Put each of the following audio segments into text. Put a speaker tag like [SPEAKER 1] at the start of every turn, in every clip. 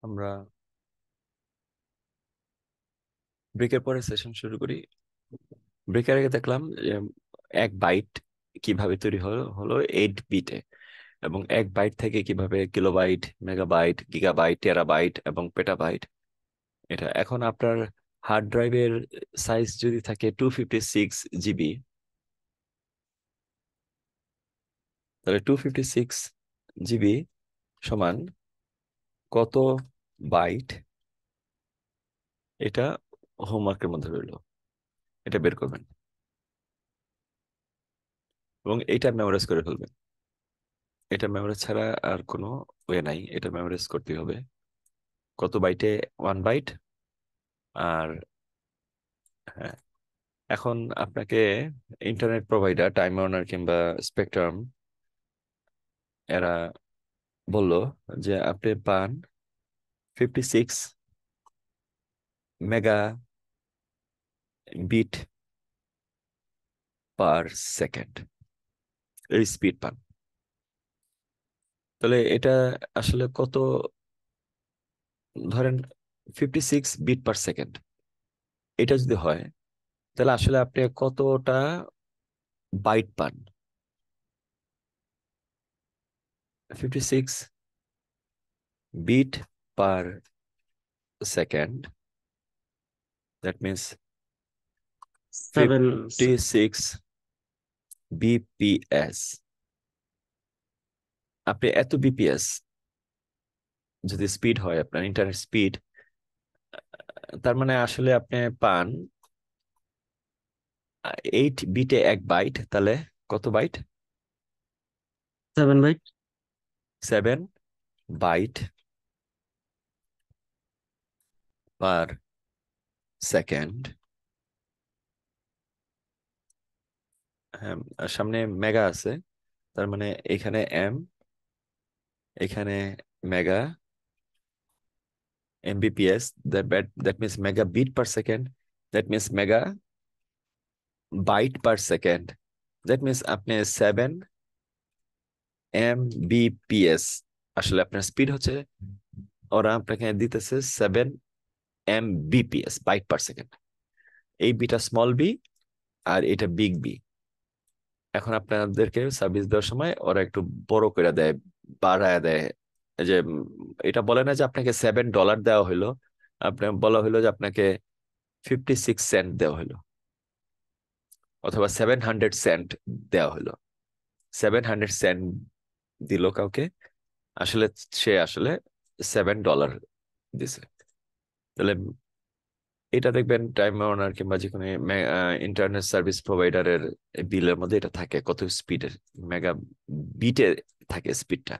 [SPEAKER 1] আমরা ব্রেকের পরে সেশন শুরু করি। ব্রেকের আগে দেখলাম যে এক বাইট কিভাবে তৈরি হলো হলো 8 বিটে, এবং এক বাইট থেকে কিভাবে কিলোবাইট, মেগাবাইট, গিগাবাইট, টেরাবাইট এবং পেটাবাইট। এটা এখন আপনার হার্ড ড্রাইভের সাইজ যদি থাকে 256 জিবি, তাহলে 256 জিবি সমান কত বাইট? এটা হোমওয়ার্কের মধ্যে রইলো, এটা বের করবেন এবং এটা মেমোরাইজ করে ফেলবেন। এটা মেমোরাইজ ছাড়া আর কোনো ওয়ে নাই, এটা মেমোরাইজ করতে হবে। কত বাইটে 1 বাইট। আর হ্যাঁ, এখন আপনাকে ইন্টারনেট প্রোভাইডার টাইম ওয়ার্নার কিংবা স্পেকট্রাম এরা বলল যে আপনি পান 56 মেগা বিট পার সেকেন্ড এই স্পিড পান। তাহলে এটা আসলে কত? ধরেন 56 বিট পার সেকেন্ড, এটা যদি হয় তাহলে আসলে আপনি কতটা বাইট পান? 56 bit per second, that means
[SPEAKER 2] 7
[SPEAKER 1] 56 BPS. আপনি এত বিপিএস যদি স্পিড হয় আপনার ইন্টারনেট স্পিড, তার মানে আসলে আপনি পান 8 বিটে 1 বাইট, তাহলে কত byte?
[SPEAKER 2] 7 byte.
[SPEAKER 1] 7 byte per second. হ্যাঁ, আর সামনে মেগা আছে, তার মানে এখানে এম, এখানে mega, MBPS, that means mega bit per second, that means mega byte per second, that means আপনি 7 MBPS। আসলে আপনার স্পিড হচ্ছে, ওরা আপনাকে দিতেছে 7 MBPS, বাইট পার সেকেন্ড। এই বিটা স্মল বি আর এটা বিগ বি। এখন আপনাদেরকে সার্ভিস দেওয়ার সময় ওরা একটু বড় করে দেয়, বাড়ায় দেয়। এই যে এটা বলে না যে আপনাকে $7 দেওয়া হলো, আপনার বলা হলো যে আপনাকে 56 সেন্ট দেওয়া হলো, অথবা 700 সেন্ট দেওয়া হলো। 700 সেন্ট দিল কাউকে, আসলে সে আসলে $7 দিছে। তাহলে এটা দেখবেন টাইম ওয়ার্নার কিংবা যে কোনো ইন্টারনেট সার্ভিস প্রোভাইডারের বিলের মধ্যে এটা থাকে, কত স্পিডের। মেগা বিটে থাকে স্পিডটা,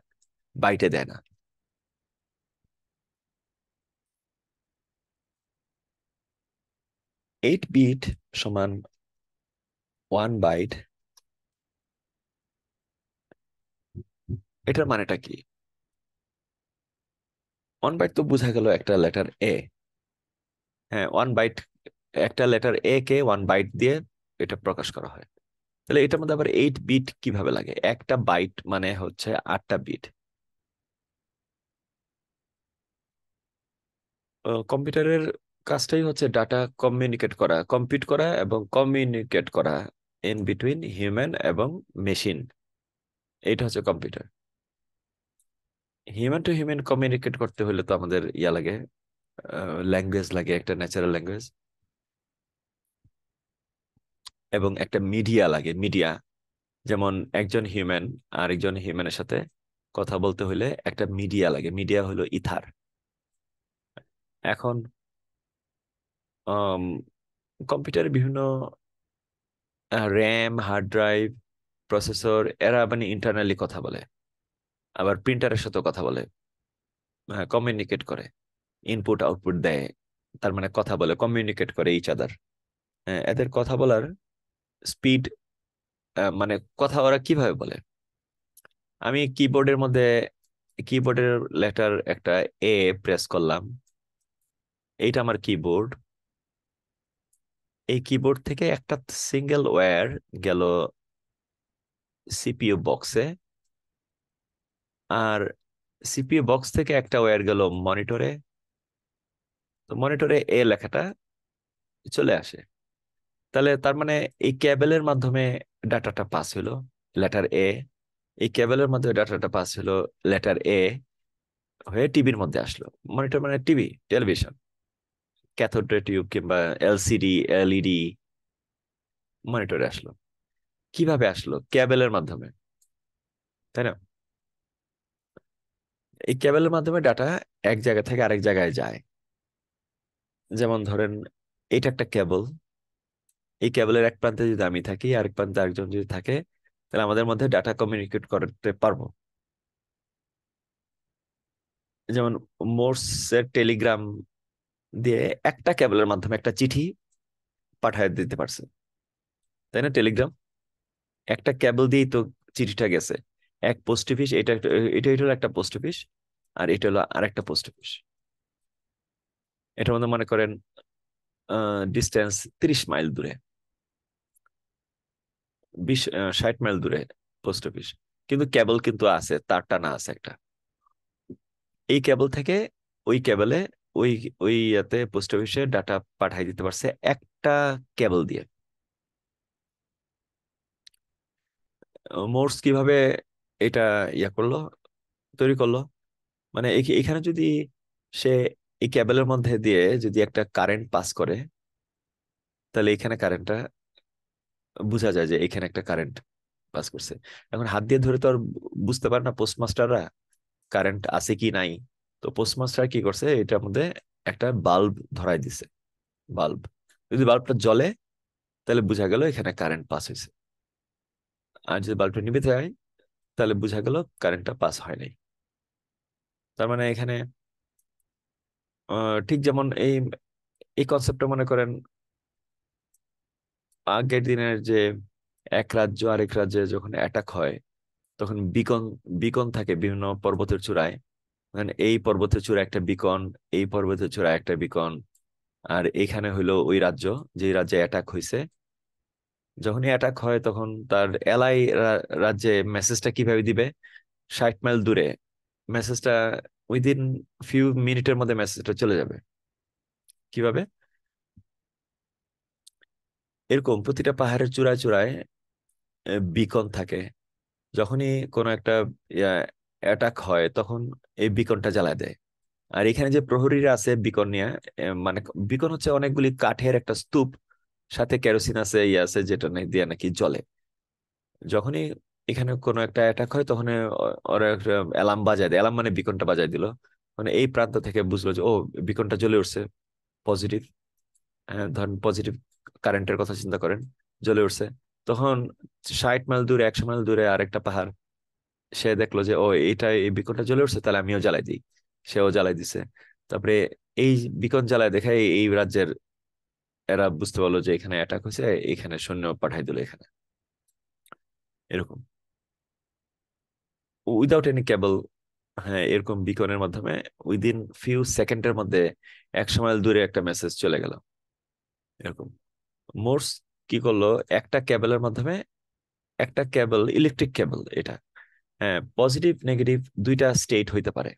[SPEAKER 1] বাইটে দেয় না। 8 বিট সমান 1 বাইট। এটার মানেটা কি? 1 বাইট তো বোঝা গেল একটা লেটার এ। হ্যাঁ, 1 বাইট, একটা লেটার এ কে 1 বাইট দিয়ে এটা প্রকাশ করা হয়। তাহলে এটার মধ্যে আবার 8 বিট কিভাবে লাগে? একটা বাইট মানে হচ্ছে 8টা বিট। কম্পিউটারের কাজটাই হচ্ছে ডাটা কমিউনিকেট করা, কম্পিউট করা এবং কমিউনিকেট করা ইন বিটুইন হিউম্যান এবং মেশিন। এটা হচ্ছে computer. Human two human communicate করতে হলে তো আমাদের ইয়া লাগে, ল্যাঙ্গুয়েজ লাগে, একটা ন্যাচারাল ল্যাঙ্গুয়েজ, এবং একটা মিডিয়া লাগে, মিডিয়া। যেমন একজন হিউম্যান আর একজন হিউম্যানের সাথে কথা বলতে হলে একটা মিডিয়া লাগে, মিডিয়া হলো ইথার। এখন কম্পিউটারে বিভিন্ন র্যাম, হার্ড ড্রাইভ, প্রসেসর, এরা মানে ইন্টারনালি কথা বলে, আবার প্রিন্টারের সাথে কথা বলে, কমিউনিকেট করে, ইনপুট আউটপুট দেয়, তার মানে কথা বলে, কমিউনিকেট করে ইচ আদার। এদের কথা বলার স্পিড, মানে কথা ওরা কিভাবে বলে? আমি কিবোর্ডের মধ্যে, কিবোর্ডের লেটার একটা এ প্রেস করলাম, এইটা আমার কিবোর্ড। এই কিবোর্ড থেকে একটা সিঙ্গেল ওয়্যার গেল সিপিইউ বক্সে, আর সিপিইউ বক্স থেকে একটা ওয়্যার গেল মনিটরে, তো মনিটরে এ লেখাটা চলে আসে। তাহলে তার মানে এই কেবলের মাধ্যমে ডাটাটা পাস হলো লেটার এ, এই কেবলের মাধ্যমে ডাটাটা পাস হলো লেটার এ, হয়ে টিভির মধ্যে আসলো। মনিটর মানে TV, television, cathode ray tube কিংবা এলসিডি, এলইডি, মনিটরে আসলো। কিভাবে আসলো? কেবলের মাধ্যমে, তাই না? এই কেবলের মাধ্যমে ডাটা এক জায়গা থেকে আরেক জায়গায় যায়। যেমন ধরেন এটা একটা কেবল, এই কেবলের এক প্রান্তে যদি আমি থাকি, আরেক প্রান্তে আরেকজন যদি থাকে, তাহলে আমাদের মধ্যে ডাটা কমিউনিকেট করতে পারবো। যেমন মোর্সের টেলিগ্রাম দিয়ে একটা কেবলের মাধ্যমে একটা চিঠি পাঠায় দিতে পারছে, তাই না? টেলিগ্রাম একটা কেবল দিয়েই তো চিঠিটা গেছে। এক পোস্ট অফিস, এটা হলো একটা পোস্ট অফিস, আর এটা হলো আরেকটা পোস্ট অফিস। এটার মধ্যে মনে করেন ডিস্টেন্স 30 মাইল দূরে, 60 মাইল দূরে পোস্ট অফিস, কিন্তু কেবল কিন্তু আছে, তার টানা আছে একটা। এই কেবল থেকে ওই কেবলে, ওই ওই ইয়াতে পোস্ট অফিসে ডাটা পাঠাই দিতে পারছে একটা কেবল দিয়ে। মোর্স কিভাবে এটা ইয়া করলো, তৈরি করলো? মানে এখানে যদি সে এই কেবলের মধ্যে দিয়ে যদি একটা কারেন্ট পাস করে, তাহলে এখানে কারেন্টটা বোঝা যায় যে এখানে একটা কারেন্ট পাস করছে। এখন হাত দিয়ে ধরে তো আর বুঝতে পারে না পোস্টমাস্টাররা কারেন্ট আছে কি নাই। তো পোস্টমাস্টার কি করছে, এটার মধ্যে একটা বাল্ব ধরাই দিছে। বাল্ব, যদি বাল্বটা জ্বলে তাহলে বোঝা গেল এখানে কারেন্ট পাস হয়েছে, আর যদি বাল্বটা নিভে যায় তাহলে বোঝা গেল কারেন্টটা পাস হয় নাই। তার মানে এখানে ঠিক যেমন এই এই কনসেপ্টটা মনে করেন আগের দিনের যে এক রাজ্য আরেক রাজ্যে যখন অ্যাটাক হয়, তখন বিকন বিকন থাকে বিভিন্ন পর্বতের চূড়ায়। মানে এই পর্বতের চূড়ায় একটা বিকন, এই পর্বতের চূড়ায় একটা বিকন, আর এখানে হইলো ওই রাজ্য, যে রাজ্যে অ্যাটাক হয়েছে। যখনই অ্যাটাক হয় তখন তার এলাই রাজ্যে মেসেজটা কিভাবে দিবে? 60 মাইল দূরে মেসেজটা উইদিন ফিউ মিনিটের মধ্যে মেসেজটা চলে যাবে। কিভাবে? এরকম প্রতিটা পাহাড়ের চূড়ায় চূড়ায় বিকন থাকে। যখনই কোনো একটা অ্যাটাক হয় তখন এই বিকনটা জ্বালায় দেয়। আর এখানে যে প্রহরীরা আছে বিকন নিয়ে, মানে বিকন হচ্ছে অনেকগুলি কাঠের একটা স্তূপ, সাথে কেরোসিন আছে, ইয়ে আছে, যেটা দিয়ে নাকি জ্বলে। যখনই এখানে কোনো একটা অ্যাটাক হয় তখন ওরা একটা অ্যালার্ম বাজায় দেয়। অ্যালার্ম মানে বিকনটা বাজায় দিল, মানে এই প্রান্ত থেকে বুঝলো যে ও বিকনটা জ্বলে উঠছে, পজিটিভ। ধরেন পজিটিভ কারেন্টের কথা চিন্তা করেন, জ্বলে উঠছে। তখন 60 মাইল দূরে, 100 মাইল দূরে আরেকটা পাহাড়, সে দেখলো যে ও এইটা, এই বিকনটা জ্বলে উঠছে, তাহলে আমিও জ্বালাই দিই। সেও জ্বালাই দিছে। তারপরে এই বিকন জ্বালায় দেখে এই রাজ্যের এরা বুঝতে পারলো যে এখানে অ্যাটাক হয়েছে, এখানে সৈন্য পাঠাই দিল এখানে। এরকম উইদাউট এনি কেবল। হ্যাঁ, এরকম বিকনের মাধ্যমে উইদিন ফিউ সেকেন্ডের মধ্যে 100 মাইল দূরে একটা মেসেজ চলে গেল। এরকম মোর্স কি করলো, একটা কেবলের মাধ্যমে, একটা কেবল ইলেকট্রিক কেবল এটা, হ্যাঁ, পজিটিভ নেগেটিভ দুইটা স্টেট হইতে পারে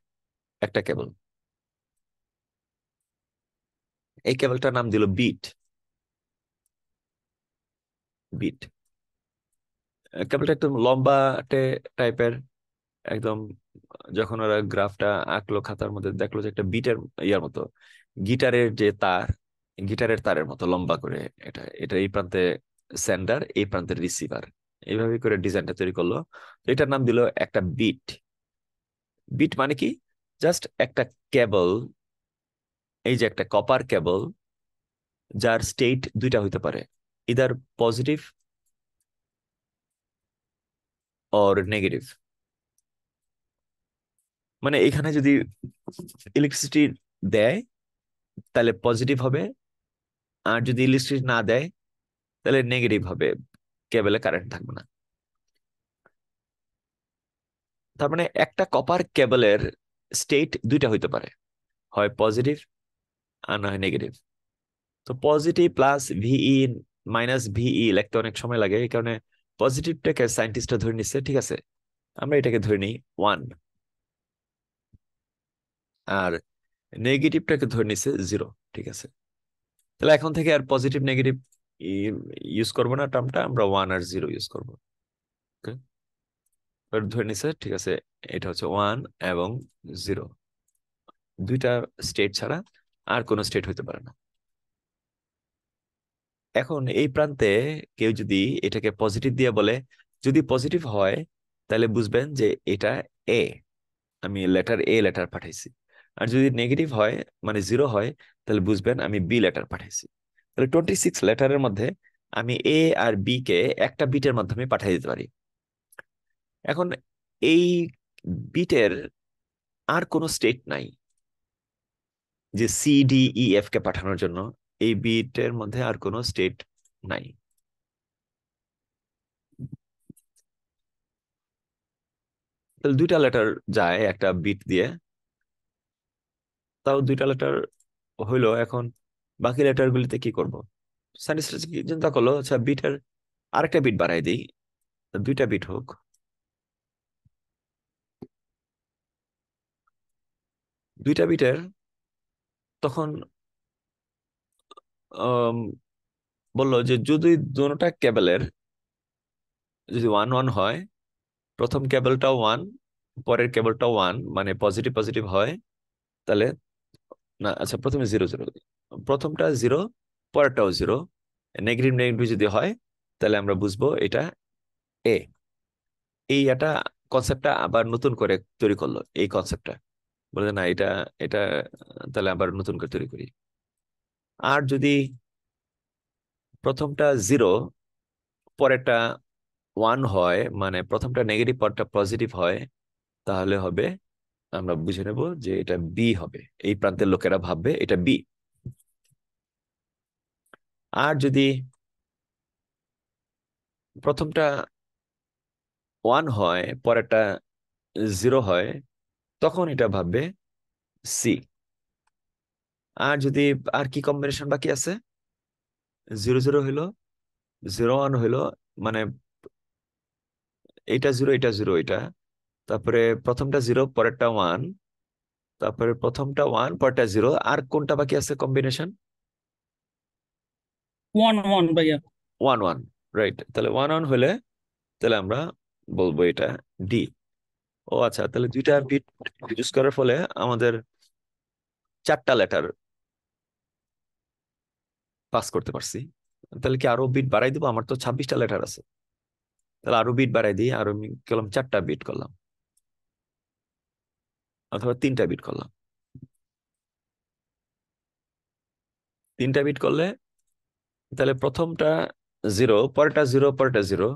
[SPEAKER 1] একটা কেবল। এই কেবলটার নাম দিল বিট। বিট কেবলটা একদম লম্বা টাইপের, একদম। যখন ওরা গ্রাফটা আঁকলো খাতার মধ্যে, দেখলো যে একটা বিটের ইয়ার মতো, গিটারের যে তার, গিটারের তারের মতো লম্বা করে। এটা এটা এই প্রান্তে সেন্ডার, এই প্রান্তে রিসিভার, এইভাবে করে ডিজাইনটা তৈরি করলো। তো এটার নাম দিল একটা বিট। বিট মানে কি? জাস্ট একটা কেবল, এই যে একটা কপার কেবল, যার স্টেট দুইটা হইতে পারে, ইদার পজিটিভ অর নেগেটিভ। মানে এখানে যদি ইলেকট্রিসিটি দেয় তাহলে পজিটিভ হবে, আর যদি ইলেকট্রিসিটি না দেয় তাহলে নেগেটিভ হবে, কেবলে কারেন্ট থাকবে না। তার মানে একটা কপার কেবলের স্টেট দুইটা হইতে পারে, হয় পজিটিভ আর না হয় নেগেটিভ। তো পজিটিভ প্লাস ভিই মাইনাস ভিই লিখতে অনেক সময় লাগে, এই কারণে পজিটিভটাকে সায়েন্টিস্টরা ধরে নিচ্ছে, ঠিক আছে, আমরা এটাকে ধরে নিই 1। আর নেগেটিভটাকে ধরে নিছে 0। ঠিক আছে, তাহলে এখন থেকে আর পজিটিভ নেগেটিভ ইউজ করবো না, টার্মটা আমরা 1 আর 0 ইউজ করবো। ওকে, ধরে নিছে ঠিক আছে, এটা হচ্ছে 1 এবং 0, দুইটা স্টেট ছাড়া আর কোনো স্টেট হইতে পারে না। এখন এই প্রান্তে কেউ যদি এটাকে পজিটিভ দিয়ে বলে, যদি পজিটিভ হয় তাহলে বুঝবেন যে এটা এ, আমি লেটার পাঠাইছি। আর যদি নেগেটিভ হয় মানে 0 হয়, তাহলে বুঝবেন আমি বি লেটার পাঠাইছি। তাহলে 26 লেটারের মধ্যে আমি এ আর বি কে একটা বিটের মাধ্যমে পাঠিয়ে দিতে পারি। এখন এই বিটের আর কোনো স্টেট নাই যে সি ডি ই এফ কে পাঠানোর জন্য, এই বিটের মধ্যে আর কোনো স্টেট নাই। তাহলে দুইটা লেটার যায় একটা বিট দিয়ে, তাও দুইটা লেটার হইলো। এখন বাকি লেটার গুলিতে কি করব? সায়েন্টিস্ট চিন্তা করলো, আচ্ছা বিটের আরেকটা বিট বাড়াই দিই, দুইটা বিট হোক। দুইটা বিটের তখন আম, বললো যে যদি দুটোটা কেবলের যদি 1 1 হয়, প্রথম কেবলটাও 1, পরের কেবলটাও 1, মানে পজিটিভ পজিটিভ হয়, তাহলে না, আচ্ছা প্রথমে 0 0, প্রথমটা 0, পরেরটাও 0, নেগেটিভ নেগেটিভ যদি হয় তাহলে আমরা বুঝবো এটা এ। এই একটা কনসেপ্টটা আবার নতুন করে তৈরি করলো, এই কনসেপ্টটা বলে না এটা এটা তাহলে আবার নতুন করে তৈরি করি। আর যদি প্রথমটা 0, পরেরটা 1 হয়, মানে প্রথমটা নেগেটিভ পরেরটা পজিটিভ হয়, তাহলে হবে আমরা বুঝে নেব যে এটা বি হবে। এই প্রান্তের লোকেরা ভাববে এটা বি। আর যদি প্রথমটা 1 হয়, পরেরটা 0 হয়, তখন এটা ভাববে সি। আর যদি আর কি কম্বিনেশন বাকি আছে, 0 0 হইলো, 0 1 হইলো, মানে এটা 0 এটা 0 এটা, তারপরে প্রথমটা 0 পরেরটা 1, তারপরে প্রথমটা 1 পরেরটা 0, আর কোনটা বাকি আছে কম্বিনেশন?
[SPEAKER 2] 1 1 ভাইয়া।
[SPEAKER 1] 1 1, রাইট। তাহলে 1 1 হলে তাহলে আমরা বলবো এটা ডি। ও আচ্ছা, তাহলে দুইটা বিট ইউজ করার ফলে আমাদের 4টা লেটার পাস করতে পারছি। তাহলে কি আরো বিট বাড়াই দিব? আমার তো 26টা লেটার আছে, তাহলে আরো বিট বাড়াই দিই, আরো আমি করলাম 4টা বিট করলাম, অথবা 3টা বিট করলাম। 3টা বিট করলে তাহলে প্রথমটা 0, পরেরটা 0, পরেরটা 0,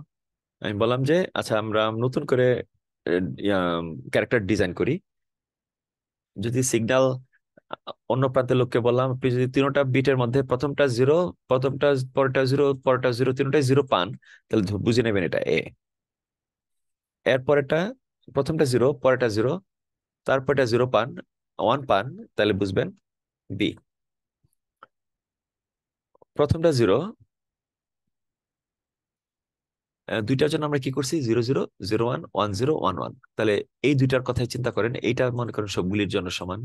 [SPEAKER 1] আমি বললাম যে আচ্ছা আমরা নতুন করে ক্যারেক্টার ডিজাইন করি। যদি সিগন্যাল অন্য প্রান্তের লোককে বললাম, আপনি যদি তিনটা বিটের মধ্যে প্রথমটা 0, প্রথমটা পরেরটা 0, পরেরটা 0, তিনটাই 0 পান, তাহলে বুঝে নেবেন এটা এ। এর পরেরটা প্রথমটা 0, পরেরটা 0, তারপরটা 0 পান, 1 পান, তাহলে বুঝবেন বি। প্রথমটা 0, দুইটার জন্য আমরা কি করছি? 0 0 0 1 1 0 1 1। তাহলে এই দুইটার কথাই চিন্তা করেন, এইটা মনে করেন সবগুলির জন্য সমান।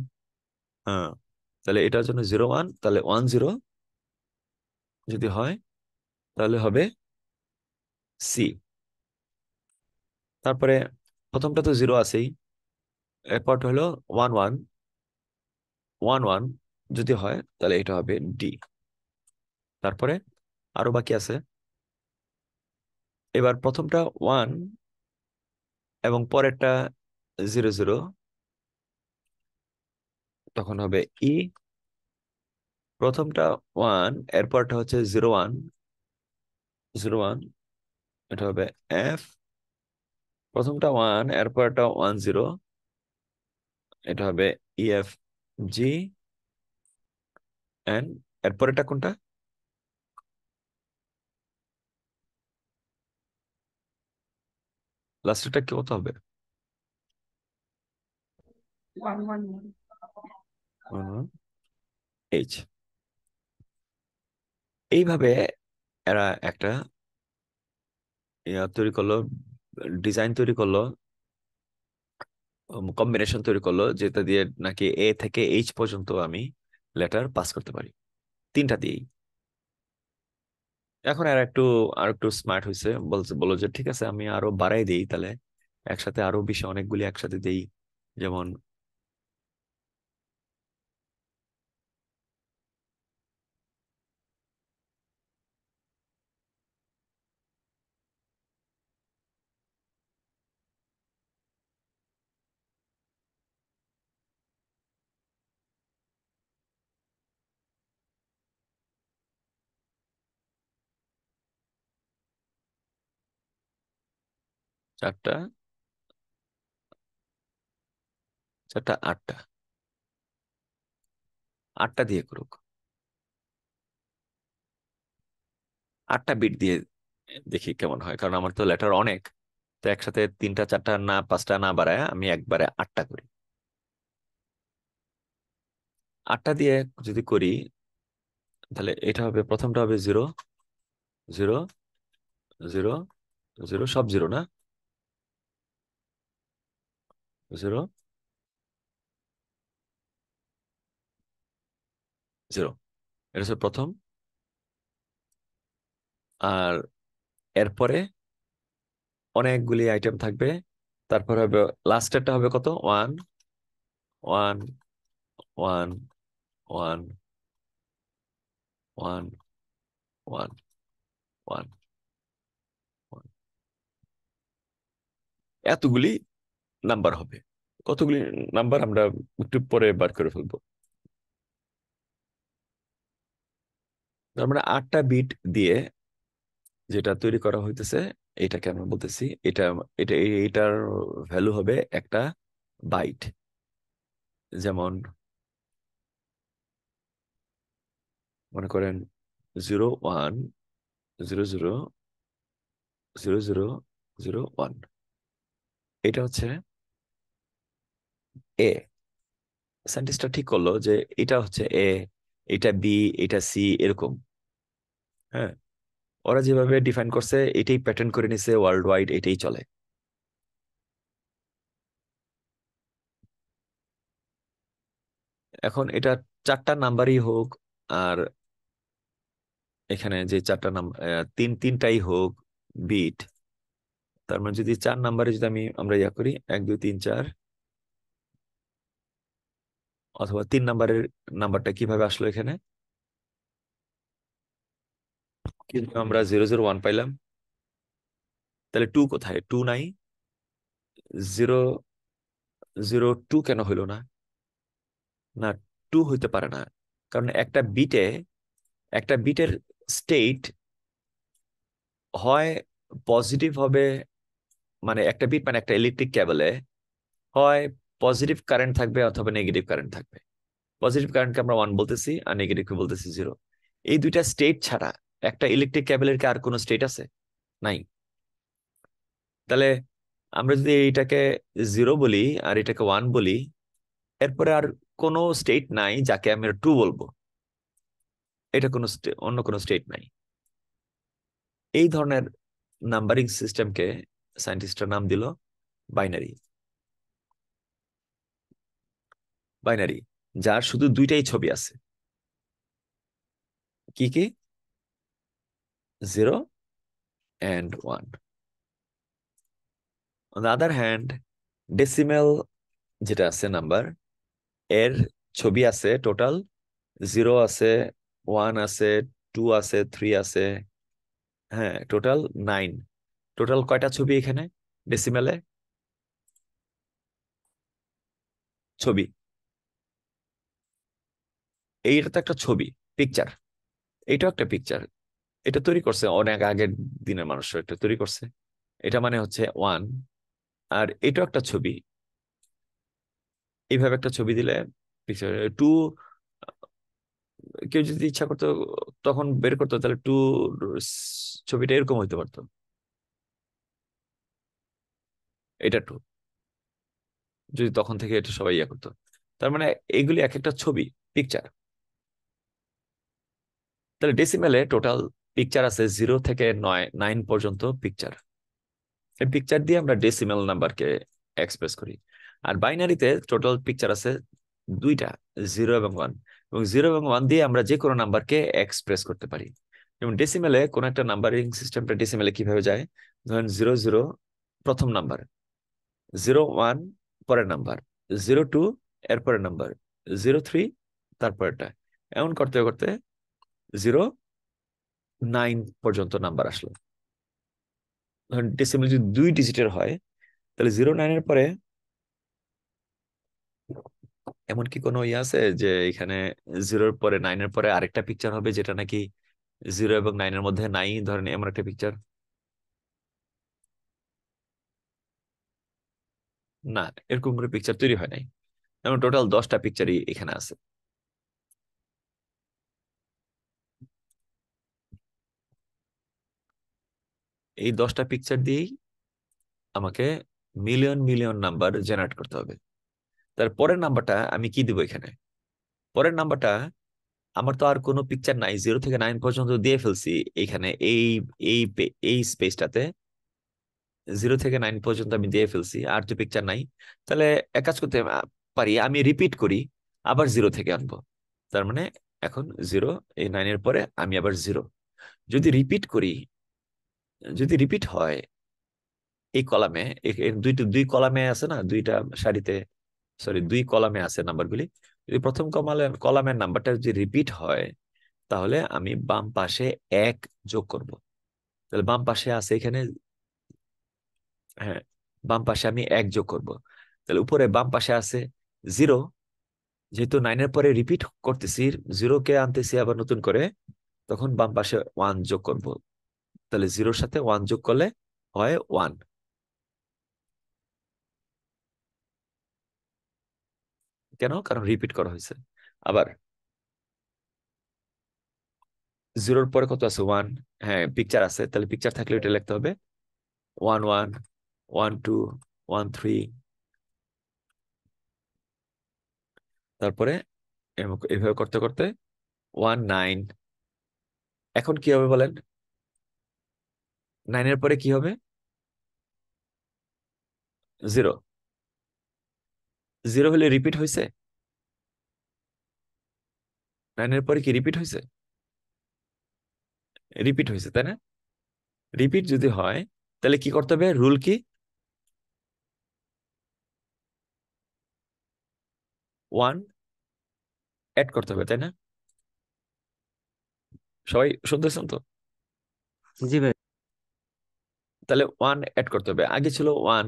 [SPEAKER 1] হ্যাঁ, তাহলে এটার জন্য 0 1, তাহলে 1 0 যদি হয় তাহলে হবে সি। তারপরে প্রথমটা তো 0 আছেই, এরপর হলো 1 1 1 1 যদি হয় তাহলে এটা হবে ডি। তারপরে আরো বাকি আছে, এবার প্রথমটা 1 এবং পরেরটা 0 0, তখন হবে ই। প্রথমটা 1, এরপরটা হচ্ছে 0 1 0 1, এটা হবে এফ। প্রথমটা 1, এরপরটা 1 0, এটা হবে ইএফ জি। এন্ড এরপর এটা কোনটা? লাস্টেরটা কি কত হবে?
[SPEAKER 2] 1 1 1।
[SPEAKER 1] এইচ। এইভাবে এরা একটা তৈরি করলো, ডিজাইন তৈরি করলো, কম্বিনেশন তৈরি করলো, যেটা দিয়ে নাকি এ থেকে এইচ পর্যন্ত আমি লেটার পাস করতে পারি, তিনটা দিয়েই। এখন আর একটু স্মার্ট হয়েছে, বলো যে ঠিক আছে আমি আরো বাড়াই দিই তাহলে, একসাথে আরো বেশি অনেকগুলি একসাথে দেই। যেমন চারটা, চারটা আটটা, আটটা দিয়ে করুক, আটটা বিট দিয়ে দেখি কেমন হয়, কারণ আমার তো লেটার অনেক। তো একসাথে তিনটা চারটা না পাঁচটা না বাড়ায় আমি একবারে আটটা করি। আটটা দিয়ে যদি করি তাহলে এটা হবে, প্রথমটা হবে 0 0 0 0, সব জিরো না, 0 0, এটা হচ্ছে প্রথম। আর এরপরে অনেকগুলি আইটেম থাকবে, তারপরে হবে লাস্টেরটা হবে কত, 1 1 1 1 1 1 1 1, এতগুলি নাম্বার হবে। কতগুলি নাম্বার আমরা একটু পরে বার করে ফেলবো। তার মানে আটটা বিট দিয়ে যেটা তৈরি করা হইতেছে, এটাকে আমরা বলতেছি, এটা এটা এটার ভ্যালু হবে একটা বাইট। যেমন মনে করেন 01 00 00 01, এটা হচ্ছে এ। সায়েন্টিস্টরা ঠিক করলো যে এটা হচ্ছে এ, এটা বি, এটা সি, এরকম। হ্যাঁ, ওরা যেভাবে ডিফাইন করছে এটাই প্যাটার্ন করে নিছে, ওয়ার্ল্ড ওয়াইড এটাই চলে। এখন এটা চারটা নাম্বারই হোক, আর এখানে যে চারটা নাম্বার, তিনটাই হোক বিট, তার মানে যদি 4 নাম্বারে যদি আমরা ইয়া করি 1 2 3 4, অথবা 3 নাম্বারের নাম্বারটা কিভাবে আসলো এখানে, কিন্তু আমরা 0 0 1 পাইলাম, তাহলে টু কোথায়, টু নাই, 0 0 2 কেন হইলো না? না, টু হইতে পারে না, কারণ একটা বিটের স্টেট হয় পজিটিভ হবে, মানে একটা বিট মানে একটা ইলেকট্রিক কেবলে হয় পজিটিভ কারেন্ট থাকবে অথবা নেগেটিভ কারেন্ট থাকবে। পজিটিভ কারেন্টকে আমরা 1 বলতেছি আর নেগেটিভকে বলতেছি 0। এই দুইটা স্টেট ছাড়া একটা ইলেকট্রিক কেবলের কি আর কোনো স্টেট আছে? নাই। তাহলে আমরা যদি এইটাকে 0 বলি আর এটাকে 1 বলি, এরপরে আর কোনো স্টেট নাই যাকে আমরা 2 বলবো, এটা কোনো অন্য কোনো স্টেট নাই। এই ধরনের নাম্বারিং সিস্টেমকে সায়েন্টিস্টরা নাম দিল বাইনারি। বাইনারি, যার শুধু দুইটাই ছবি আছে। কি কি? 0 and 1। On the other hand, decimal যেটা আছে নাম্বার, এর ছবি আছে টোটাল 0 আছে, 1 আছে, 2 আছে, 3 আছে, হ্যাঁ টোটাল 9। টোটাল কয়টা ছবি এখানে ডেসিমেলে? ছবি। এইটা তো একটা ছবি, পিকচার। এইটাও একটা পিকচার। এটা তৈরি করছে অনেক আগের দিনের মানুষ, এটা তৈরি করছে। এটা মানে হচ্ছে 1। আর এটাও একটা ছবি, এইভাবে একটা ছবি দিলে পিকচার 2। কেউ যদি ইচ্ছা করতো তখন বের করতো, তাহলে 2 ছবিটা এরকম হইতে পারতো, এটা 2, যদি তখন থেকে এটা সবাই ইয়া করতো। তার মানে এইগুলি এক একটা ছবি, পিকচার। তাহলে ডেসিমেলে টোটাল পিকচার আছে 0 থেকে 9 পর্যন্ত পিকচার। এই পিকচার দিয়ে আমরা ডেসিমেল নাম্বারকে এক্সপ্রেস করি। আর বাইনারিতে টোটাল পিকচার আছে দুইটা, 0 এবং 1। এবং 0 এবং 1 দিয়ে আমরা যে কোনো নাম্বারকে এক্সপ্রেস করতে পারি। যেমন ডেসিমেলে কোন একটা নাম্বারিং সিস্টেমটা ডেসিমেলে কিভাবে যায়, ধরেন 0 0 প্রথম নাম্বার, 0 1 পরের নাম্বার, 0 2 এর পরের নাম্বার, 0 3 তারপরেরটা, এমন করতে করতে 0 9 পর্যন্ত নাম্বার আসলো। ধরেন ডেসিমেল যদি 2 ডিজিটের হয়, তাহলে 0 9 এর পরে এমন কি কোনো ইয়ে আছে যে এখানে 0 এর পরে 9 এর পরে আরেকটা পিকচার হবে যেটা নাকি 0 এবং 9 এর মধ্যে নাই, ধরেন এমন একটা পিকচার? না, এরকম করে পিকচার তৈরি হয় নাই। এমন টোটাল 10টা পিকচারই এখানে আছে। এই 10টা পিকচার দিয়েই আমাকে মিলিয়ন মিলিয়ন নাম্বার জেনারেট করতে হবে। তার পরের নাম্বারটা আমি কি দিব এখানে? পরের নাম্বারটা, আমার তো আর কোনো পিকচার নাই, 0 থেকে 9 পর্যন্ত দিয়ে ফেলছি এখানে, এই এই স্পেসটাতে 0 থেকে 9 পর্যন্ত আমি দিয়ে ফেলছি, আর তো পিকচার নাই। তাহলে এক কাজ করতে পারি, আমি রিপিট করি, আবার 0 থেকে আনবো। তার মানে এখন 0, এই 9 এর পরে আমি আবার 0। যদি রিপিট করি, যদি রিপিট হয় এই কলামে, দুই কলামে আছে না, দুইটা সারিতে, সরি 2 কলামে আছে নাম্বারগুলি, যদি প্রথম কলামের নাম্বারটা যদি রিপিট হয়, তাহলে আমি বাম পাশে 1 যোগ করব। তাহলে বাম পাশে আছে এখানে, হ্যাঁ, বাম পাশে আমি 1 যোগ করব। তাহলে উপরে বাম পাশে আছে 0, যেহেতু 9 এর পরে রিপিট করতেছি, 0 কে আনতেছি আবার নতুন করে, তখন বাম পাশে 1 যোগ করব। তাহলে 0-র সাথে 1 যোগ করলে হয় 1। কেন? কারণ রিপিট করা হয়েছে। আবার 0-র পরে কত আছে? 1। হ্যাঁ, পিকচার আছে, তাহলে পিকচার থাকলে এটা লিখতে হবে 1 1 1 2 1 3। তারপরে এভাবে করতে করতে 1 9। এখন কি হবে বলেন? 9-এর পরে কি হবে? 0। 0 হলে রিপিট হয়েছে? 9-এর পরে কি রিপিট হয়েছে? রিপিট হয়েছে, তাই না? রিপিট যদি হয়, তাহলে কি করতে হবে? রুল কি? 1 অ্যাড করতে হবে, তাই না? সবাই শুনতেছেন তো?
[SPEAKER 2] জি ভাই।
[SPEAKER 1] তাহলে 1 অ্যাড করতে হবে। আগে ছিল 1,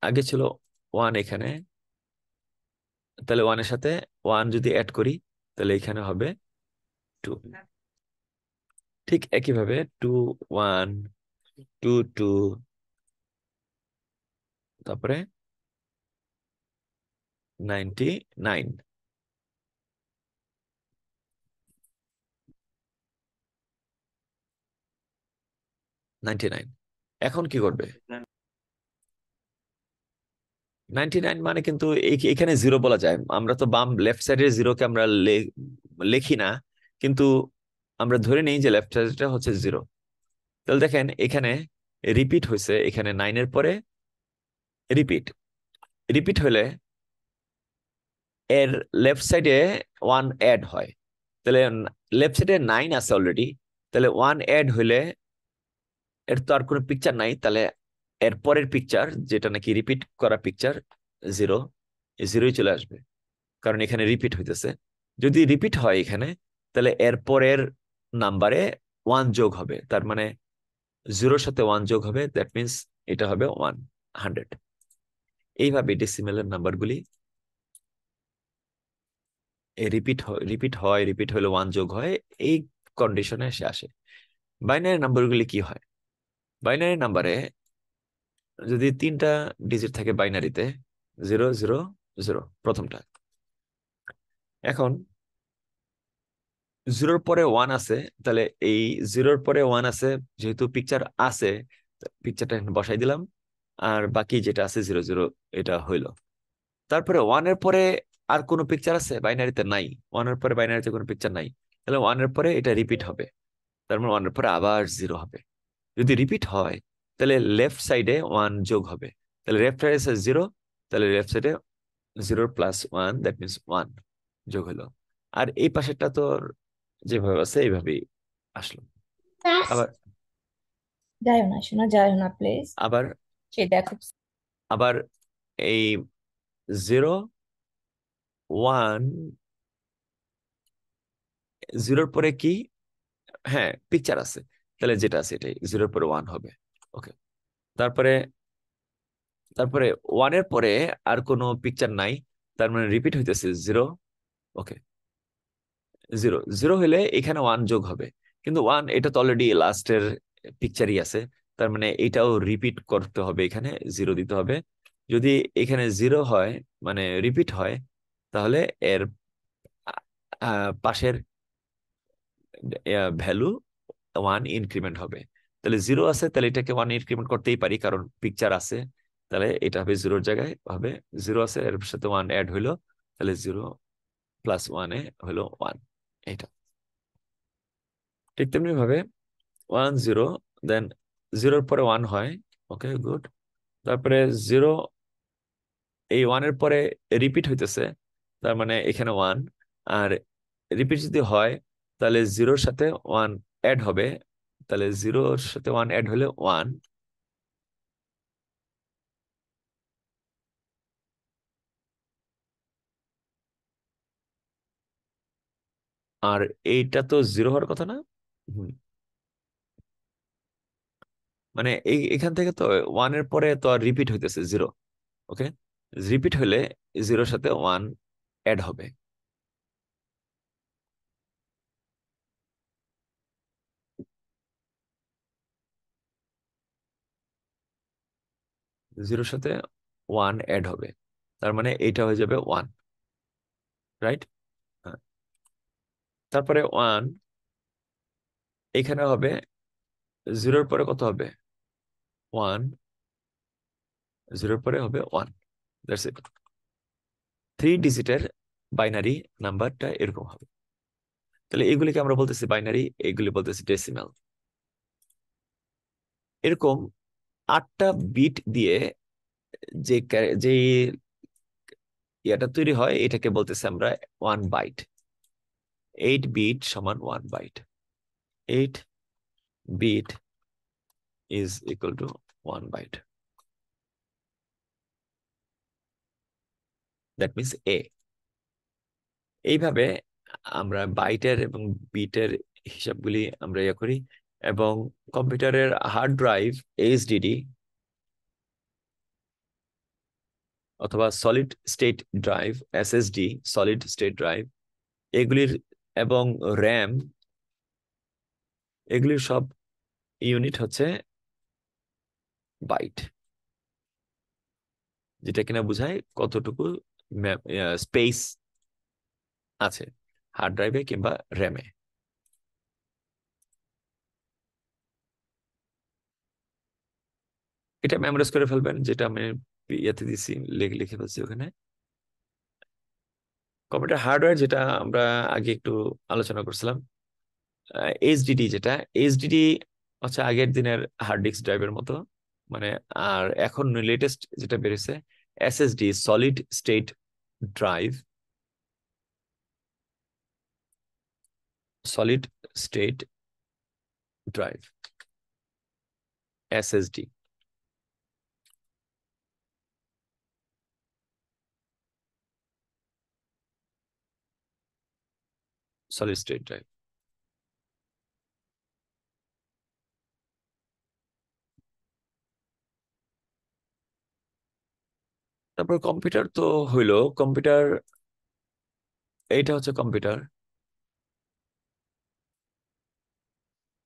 [SPEAKER 1] আগে ছিল 1 এখানে, তাহলে 1-এর সাথে 1 যদি অ্যাড করি, তাহলে এখানে হবে 2। ঠিক একইভাবে 2 1 2 2, তারপরে 99 99। এখন কি করবে? 99 মানে কিন্তু এখানে 0 বলা যায়, আমরা তো বাম লেফট সাইডের 0-কে আমরা লিখি না, কিন্তু আমরা ধরে নিই যে লেফট সাইডটা হচ্ছে 0। তাহলে দেখেন এখানে রিপিট হয়েছে, এখানে 9-এর পরে রিপিট, রিপিট হলে এর লেফট সাইডে 1 অ্যাড হয়। তাহলে লেফট সাইডে 9 আছে অলরেডি, তাহলে 1 অ্যাড হইলে এর তো আর কোনো পিকচার নাই, তাহলে এর পরের পিকচার যেটা নাকি রিপিট করা পিকচার 0, এই 0-ই চলে আসবে, কারণ এখানে রিপিট হইতেছে। যদি রিপিট হয় এখানে, তাহলে এর পরের নাম্বারে 1 যোগ হবে, তার মানে 0-র সাথে 1 যোগ হবে, দ্যাট মিনস এটা হবে 100। এইভাবে ডেসিমেলের নাম্বারগুলি রিপিট হয়, রিপিট হলে 1 যোগ হয়, এই কন্ডিশনে এসে আসে। বাইনারি নাম্বারগুলি কি হয়? বাইনারি নাম্বারে যদি 3টা ডিজিট থাকে বাইনারিতে, 0 0 0 প্রথমটা, এখন 0-র পরে 1 আছে, তাহলে এই 0-র পরে 1 আছে, যেহেতু পিকচার আছে, পিকচারটা এখানে বসাই দিলাম, আর বাকি যেটা আছে 0 0, এটা হইলো। তারপরে 1-এর পরে আর কোনো পিকচার আছে বাইনারিতে? নাই। 1-এর পরে বাইনারিতে কোনো পিকচার নাই, তাহলে 1-এর পরে এটা রিপিট হবে, তার মানে 1-এর পরে আবার 0 হবে। যদি রিপিট হয়, তাহলে লেফট সাইডে 1 যোগ হবে, তাহলে লেফট সাইডে আছে 0, তাহলে লেফট সাইডে 0 + 1 দ্যাট মিনস 1 যোগ হলো। আর এই পাশেরটা তো যেভাবে আছে এইভাবেই আসলো। আবার
[SPEAKER 3] যাইও না শোনা, যাইও না প্লিজ।
[SPEAKER 1] আবার
[SPEAKER 3] সে দেখো।
[SPEAKER 1] আবার এই 0 1 0-র পরে কি? হ্যাঁ, পিকচার আছে, তাহলে যেটা আছে এটাই 0-র পরে 1 হবে। ওকে, তারপরে তারপরে 1-এর পরে আর কোনো পিকচার নাই, তার মানে রিপিট হইতেছে 0। ওকে, 0 0 হলে এখানে 1 যোগ হবে, কিন্তু 1 এটা তো অলরেডি লাস্টের পিকচারই আছে, তার মানে এটাও রিপিট করতে হবে, এখানে 0 দিতে হবে। যদি এখানে 0 হয়, মানে রিপিট হয়, তাহলে এর পাশের ভ্যালু 1 ইনক্রিমেন্ট হবে। তাহলে 0 আছে, তাহলে এটাকে 1 ইনক্রিমেন্ট করতেই পারি কারণ পিকচার আছে। তাহলে এটা হবে 0-র জায়গায় হবে 0 আছে, এর সাথে 1 অ্যাড হইলো, তাহলে 0 + 1 হলো 1। এটা ঠিক তেমনি ভাবে 1 0, দেন 0-র পরে 1 হয়। ওকে, গুড। তারপরে 0, এই 1-এর পরে রিপিট হইতেছে, তার মানে এখানে 1। আর রিপিট যদি হয়, তাহলে 0-র সাথে 1 অ্যাড হবে, তাহলে 0-র সাথে 1 অ্যাড হলে 1। আর এইটা তো 0 হওয়ার কথা না? হুম, মানে এখান থেকে তো 1-এর পরে তো আর রিপিট হইতেছে 0। ওকে, রিপিট হলে 0-র সাথে 1 অ্যাড হবে। 0-র সাথে 1 অ্যাড হবে, তার মানে এইটা হয়ে যাবে 1, রাইট? তারপরে 1 এখানে হবে, 0-র পরে কত হবে? 1, 0-র পরে হবে 1, দ্যাটস ইট। 3 ডিজিটের বাইনারি নাম্বারটা এরকম হবে। তাহলে এগুলিকে আমরা বলতেছি বাইনারি, এগুলি বলতেছি ডেসিমাল। এরকম 8টা বিট দিয়ে যে ইয়াটা তৈরি হয়, এটাকে বলতেছি আমরা 1 বাইট। 8 বিট সমান 1 byte. 8 bit is equal to 1 byte, that means a. এইভাবে আমরা বাইটের এবং বিটের হিসাবগুলি আমরা ইয়ে করি। এবং কম্পিউটারের হার্ড ড্রাইভ, এইচডিডি অথবা solid state drive, SSD, solid state drive, এগুলির এবং র্যাম, এগুলির সব ইউনিট হচ্ছে বাইট, যেটা কিনা বোঝায় কতটুকু স্পেস আছে হার্ড ড্রাইভে কিংবা র্যামে। এটা মেমোরাইজ করে ফেলবেন, যেটা আমি ইয়েতে দিছি, লিখে ফেলছি ওখানে। কম্পিউটার হার্ডওয়্যার যেটা আমরা আগে একটু আলোচনা করছিলাম, এইচডিডি, যেটা এইচডিডি হচ্ছে আগের দিনের হার্ড ডিস্ক ড্রাইভের মতো, মানে। আর এখন লেটেস্ট যেটা বেরিয়েছে SSD, solid state drive, solid state drive, SSD. Solid state drive. তারপর কম্পিউটার তো হইলো কম্পিউটার, এইটা হচ্ছে কম্পিউটার।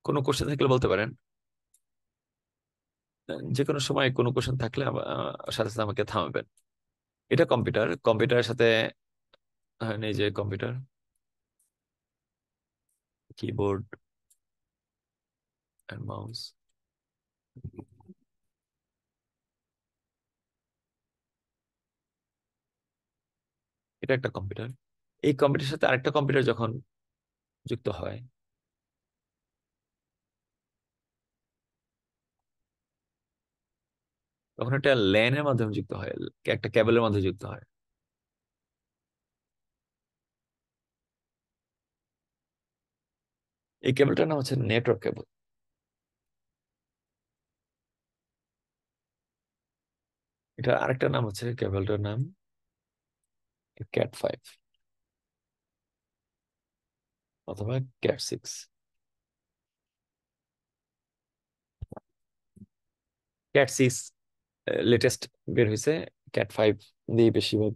[SPEAKER 1] কোনো কোশ্চেন থাকলে বলতে পারেন, যে কোনো সময় কোনো কোশ্চেন থাকলে সাথে সাথে আমাকে থামাবেন। এটা কম্পিউটার, কম্পিউটারের সাথে এই যে কম্পিউটার, কিবোর্ড এন্ড মাউস, এটা একটা কম্পিউটার। এই কম্পিউটারের সাথে আরেকটা কম্পিউটার যখন যুক্ত হয়, তখন একটা ল্যানের মাধ্যমে যুক্ত হয়, একটা কেবলের মাধ্যমে যুক্ত হয়। এই কেবলটার নাম হচ্ছে নেটওয়ার্ক কেবল। এটা আরেকটা নাম হচ্ছে, কেবলটার নাম ক্যাট 5 অথবা ক্যাট 6। ক্যাট 6 লেটেস্ট বের হয়েছে, ক্যাট 5 দিয়ে বেশিরভাগ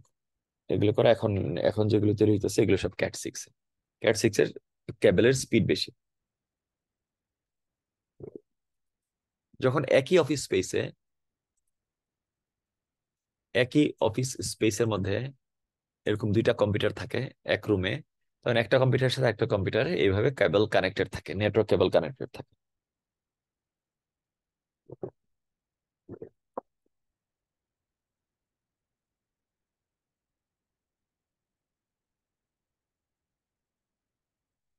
[SPEAKER 1] এগুলো করা। এখন এখন যেগুলো তৈরি হইতেছে এগুলো সব ক্যাট 6। ক্যাট 6 এর কেবলের স্পিড বেশি। যখন একই অফিস স্পেসের মধ্যে এরকম দুইটা কম্পিউটার থাকে এক রুমে, তখন একটা কম্পিউটারের সাথে একটা কম্পিউটারে এইভাবে কেবল কানেক্টেড থাকে, নেটওয়ার্ক কেবল কানেক্টেড থাকে।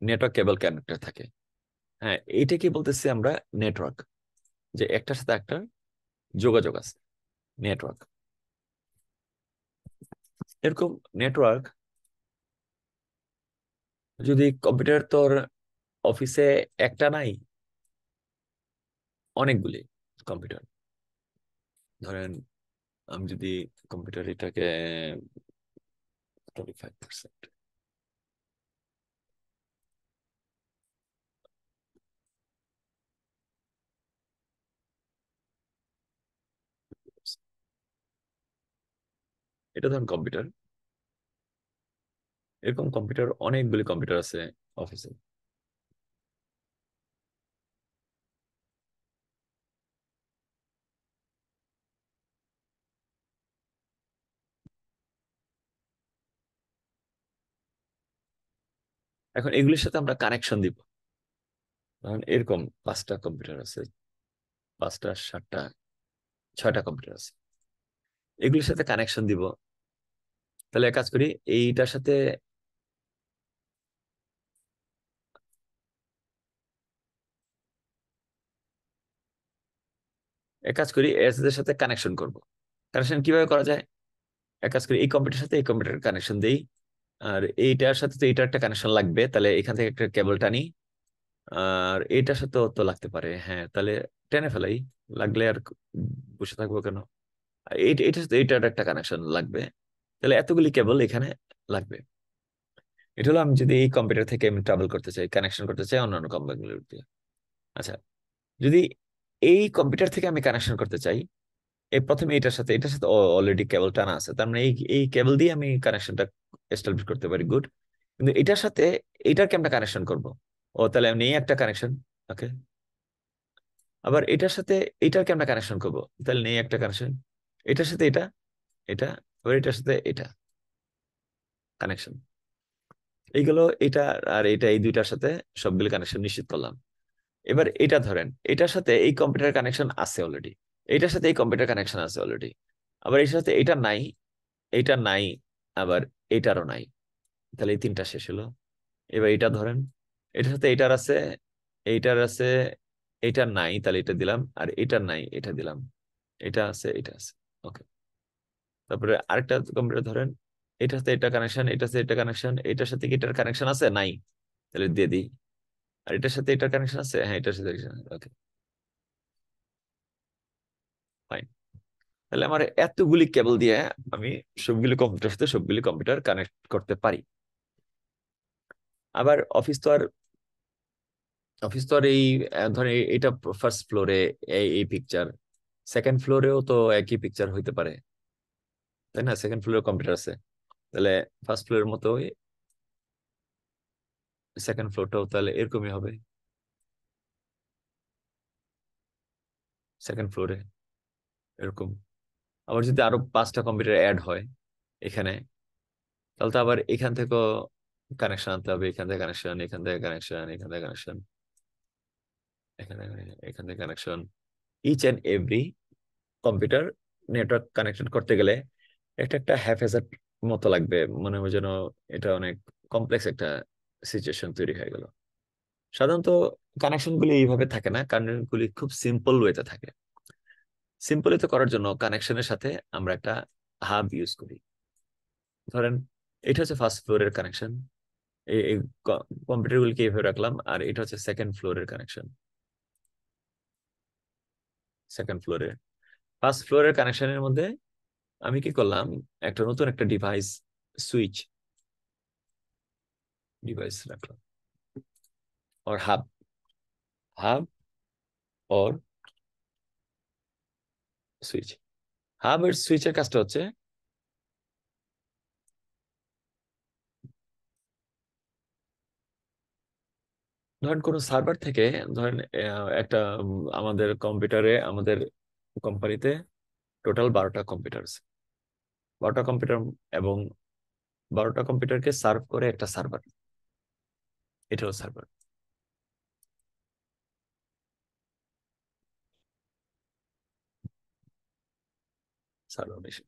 [SPEAKER 1] নেটওয়ার্ক কেবল কানেক্টেড থাকে। হ্যাঁ, এইটাকে বলতেছি আমরা নেটওয়ার্ক, যে একটার সাথে একটা যোগাযোগ আছে, নেটওয়ার্ক। এরকম নেটওয়ার্ক যদি কম্পিউটার তোর অফিসে একটা নাই, অনেকগুলি কম্পিউটার, ধরেন আমি যদি কম্পিউটার এটাকে 25%, এটা ধরেন কম্পিউটার, এরকম কম্পিউটার অনেকগুলি কম্পিউটার আছে অফিসে। এখন এগুলির সাথে আমরা কানেকশন দিব। ধরেন এরকম 5টা কম্পিউটার আছে, 5টা 7টা 6টা কম্পিউটার আছে, এগুলির সাথে কানেকশন দিব। তাহলে এক কাজ করি, এইটার সাথে এক কাজ করি এস এর সাথে কানেকশন করব। কানেকশন কিভাবে করা যায়? এক কাজ করি, এই কম্পিউটার সাথে এই কম্পিউটার কানেকশন দেই, আর এইটার সাথে তো এইটার একটা কানেকশন লাগবে, তাহলে এখান থেকে একটা কেবল টানি। আর এইটার সাথেও তো লাগতে পারে, হ্যাঁ, তাহলে টেনে ফেলাই, লাগলে আর বসে থাকবো কেন? আর এইটার সাথে এইটার একটা কানেকশন লাগবে, তাহলে এতগুলি কেবল এখানে লাগবে। এটা হলো আমি যদি এই কম্পিউটার থেকে আমি ট্রাভেল করতে চাই, কানেকশন করতে চাই অন্যান্য কম্পিউটার দিয়ে। আচ্ছা, যদি এই কম্পিউটার থেকে আমি কানেকশন করতে চাই, এই প্রথমে এটার সাথে অলরেডি কেবল টানা আছে, তার মানে এই কেবল দিয়ে আমি কানেকশনটা এস্টাবলিশ করতে পারি, গুড। কিন্তু এটার সাথে এটার কেমন কানেকশন করব? ও, তাহলে আমি নেই একটা কানেকশন, ওকে। আবার এটার সাথে এটার কেমন কানেকশন করব? তাহলে নেই একটা কানেকশন। এটার সাথে এটা, এটা, আবার এটার সাথে এটা, কানেকশন এইগুলো, এটা আর এটা, এই দুইটার সাথে সবগুলো কানেকশন নিশ্চিত করলাম। এবার এটা ধরেন, এটার সাথে এই কম্পিউটার কানেকশন আছে অলরেডি, এটার সাথে এই কম্পিউটার কানেকশন আছে অলরেডি, আবার এটার সাথে এটা নাই, এটা নাই, আবার এটারও নাই। তাহলে এই তিনটা শেষ হলো। এবার এটা ধরেন, এটার সাথে এটার আছে, এইটার আছে, এইটার নাই, তাহলে এটা দিলাম, আর এটার নাই, এটা দিলাম, এটা আছে, এটা আছে, ওকে। তারপরে আরেকটা কম্পিউটার ধরেন, এটার সাথে এটা কানেকশন, এটার সাথে এটা কানেকশন, এটার সাথে কি এটার কানেকশন আছে? নাই, তাহলে দিয়ে দিই। আর এটার সাথে এটার কানেকশন আছে, হ্যাঁ, এটার সাথে, ওকে, ফাইন। তাহলে আমার এতগুলি কেবল দিয়ে আমি সবগুলি কম্পিউটার সাথে সবগুলি কম্পিউটার কানেক্ট করতে পারি। আবার অফিস তো আর এই ধরেন এটা ফার্স্ট ফ্লোরে এই পিকচার, সেকেন্ড ফ্লোরেও তো একই পিকচার হইতে পারে, তাই না? সেকেন্ড ফ্লোরে কম্পিউটার আছে, তাহলে ফার্স্ট ফ্লোরের মতোই সেকেন্ড ফ্লোরটাও তাহলে এরকমই হবে, সেকেন্ড ফ্লোরে এরকম। আবার যদি আরো 5টা কম্পিউটার অ্যাড হয় এখানে, তাহলে তো আবার এখান থেকেও কানেকশন আনতে হবে, এখান থেকে কানেকশন, এখান থেকে কানেকশন, এখান থেকে কানেকশন, এখানে, এখান থেকে connection. Each and every computer network connection করতে গেলে একটা একটা হ্যাফেজার্ড মতো লাগবে, মনে হয় যেন এটা অনেক কমপ্লেক্স একটা সিচুয়েশন তৈরি হয়ে গেল। সাধারণত কানেকশন গুলি এইভাবে থাকে না, কানেকশন গুলি খুব সিম্পল ওয়েতে থাকে। সিম্পলি তো করার জন্য কানেকশনের সাথে আমরা একটা হাব ইউজ করি। ধরেন এটা হচ্ছে ফার্স্ট ফ্লোরের কানেকশন, এই কম্পিউটার গুলিকে এইভাবে রাখলাম, আর এটা হচ্ছে সেকেন্ড ফ্লোরের কানেকশন। সেকেন্ড ফ্লোরে ফার্স্ট ফ্লোরের কানেকশনের মধ্যে আমি কি করলাম, একটা নতুন একটা সুইচ ডিভাইস রাখলাম, और হাব হাব और সুইচ। হাব এর সুইচের কাজটা হচ্ছে ধরেন কোন সার্ভার থেকে, ধরেন একটা আমাদের কম্পিউটারে, আমাদের কোম্পানিতে টোটাল 12টা কম্পিউটার আছে। 12টা কম্পিউটার, এবং 12টা কম্পিউটারকে সার্ভ করে একটা সার্ভার, এটা হলো সার্ভার। Server machine.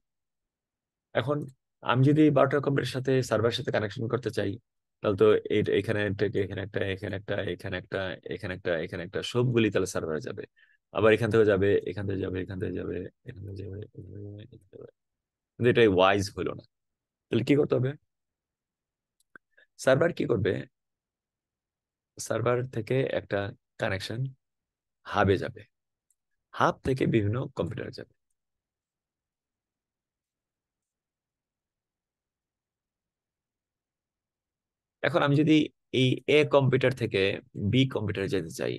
[SPEAKER 1] এখন আমি যদি 12টা কম্পিউটারের সাথে সার্ভারের সাথে কানেকশন করতে চাই, তাহলে তো এখানে থেকে এখানে একটা, এখানে একটা, এখানে একটা, এখানে একটা, এখানে একটা, সবগুলি তাহলে সার্ভারে যাবে। আবার এখান থেকে যাবে, এখান থেকে যাবে, এখান থেকে যাবে, এখান থেকে যাবে, এখান থেকে যাবে, এখান থেকে যাবে। কিন্তু এটা ওয়াইজ হলো না। তাহলে কি করতে হবে? সার্ভার কি করবে, সার্ভার থেকে একটা কানেকশন হাবে যাবে, হাব থেকে বিভিন্ন কম্পিউটারে যাবে। এখন আমি যদি এই এ কম্পিউটার থেকে বি কম্পিউটারে যেতে চাই,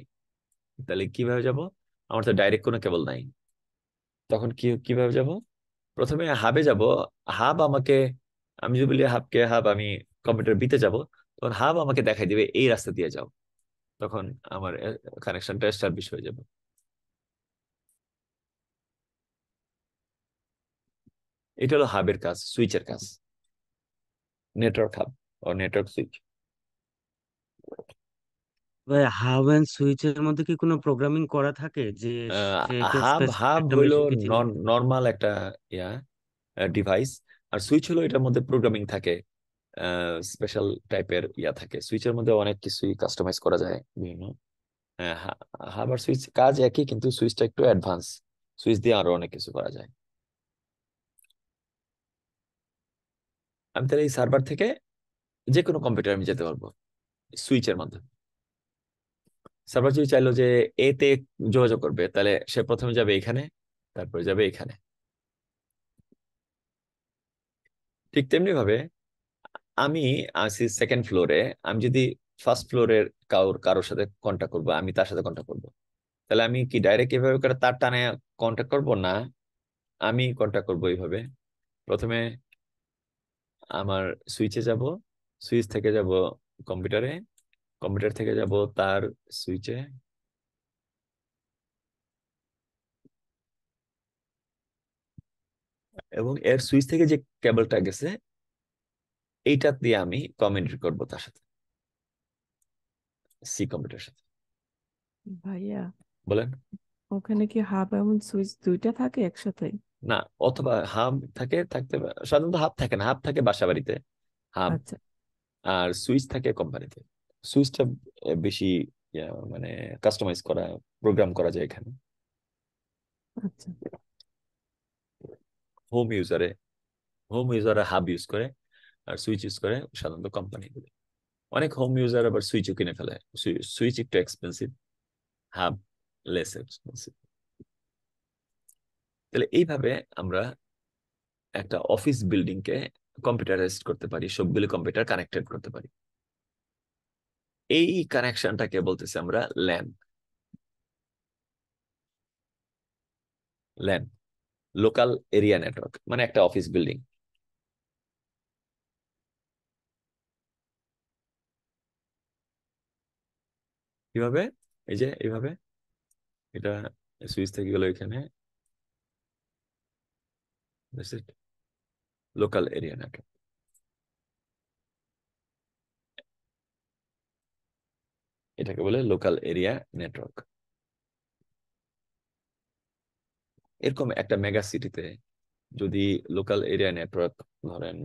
[SPEAKER 1] তাহলে কিভাবে যাব? আমার তো ডাইরেক্ট কোনো কেবল নাই। তখন কিভাবে যাব? প্রথমে হাবে যাব। হাব আমাকে, আমি যদি বলি হাবকে, হাব আমি কম্পিউটার বিতে যাব, তখন হাব আমাকে দেখাই দিবে এই রাস্তা দিয়ে যাও। তখন আমার কানেকশনটা এস্টাবলিশ হয়ে যাবে। এটা হলো হাবের কাজ, সুইচের কাজ, নেটওয়ার্ক হাব ও নেটওয়ার্ক সুইচ।
[SPEAKER 2] ভাই, হাব এন্ড সুইচের মধ্যে কি কোনো প্রোগ্রামিং করা থাকে যে সে
[SPEAKER 1] হাব
[SPEAKER 2] স্পেসিফিক
[SPEAKER 1] হাব
[SPEAKER 2] একটা
[SPEAKER 1] হইলো
[SPEAKER 2] মেশিনকে চিনবে?
[SPEAKER 1] নর্মাল একটা ইয়া ডিভাইস, আর সুইচ হলো এটার মধ্যে প্রোগ্রামিং থাকে, স্পেশাল টাইপের ইয়া থাকে। সুইচের মধ্যে অনেক কিছুই কাস্টমাইজ করা যায় বিভিন্ন। হাব আর সুইচ কাজ একই, কিন্তু সুইচটা একটু অ্যাডভান্স। সুইচ দিয়ে আরো অনেক কিছু করা যায়। আমি তাহলে এই সার্ভার থেকে যে কোনো কম্পিউটার আমি যেতে পারবো সুইচের মাধ্যমে। সার্ভার যদি চাইলো যে এতে যোগাযোগ করবে, তাহলে সে প্রথমে যাবে এখানে, তারপরে যাবে এখানে। ঠিক তেমনি ভাবে আমি আছি সেকেন্ড ফ্লোরে, আমি যদি ফার্স্ট ফ্লোরের কারোর সাথে কন্ট্যাক্ট করবো, আমি তার সাথে কন্ট্যাক্ট করবো, তাহলে আমি কি ডাইরেক্ট এভাবে করে তার টানে কন্ট্যাক্ট করবো না? আমি কন্ট্যাক্ট করবো এইভাবে। প্রথমে আমার সুইচে যাব, সুইচ থেকে যাব কম্পিউটারে, কম্পিউটার থেকে যাব তার সুইচে, এবং এর সুইচ থেকে যে কেবলটা গেছে এইটা দিয়ে আমি কমিউনিকেট করবো তার সাথে, সি কম্পিউটার সাথে।
[SPEAKER 4] ভাইয়া,
[SPEAKER 1] বলেন।
[SPEAKER 4] ওখানে কি হাব এবং সুইচ দুইটা থাকে একসাথে?
[SPEAKER 1] না, অথবা হাব থাকতে সাধারণত হাব থাকে না, হাব থাকে বাসা বাড়িতে, হাব
[SPEAKER 4] আচ্ছা
[SPEAKER 1] আর সুইচ থাকে কোম্পানিতে। সুইচটা বেশি মানে কাস্টমাইজ করা, প্রোগ্রাম করা যায় এখানে।
[SPEAKER 4] আচ্ছা।
[SPEAKER 1] হোম ইউজারে হোম ইউজাররা হাব ইউজ করে, আর সুইচ ইউজ করে সাধারণত কোম্পানিগুলো। অনেক হোম ইউজার আবার সুইচও কিনে ফেলে। সুইচ একটু এক্সপেন্সিভ, হাব লেস এক্সপেন্সিভ। তাহলে এইভাবে আমরা একটা অফিস বিল্ডিং কে কম্পিউটারাইজড করতে পারি, সবগুলো কম্পিউটার কানেক্টেড করতে পারি। এই কানেকশনটাকে বলতেছি আমরা LAN. LAN local area network, মানে একটা অফিস বিল্ডিং। কিভাবে? এই যে এইভাবে, এটা সুইচ থেকে গেল এখানে, লোকাল এরিয়া নেটওয়ার্ক। এটাকে বলে লোকাল এরিয়া নেটওয়ার্ক। এরকম একটা মেগা সিটিতে যদি লোকাল এরিয়া নেটওয়ার্ক, ধরেন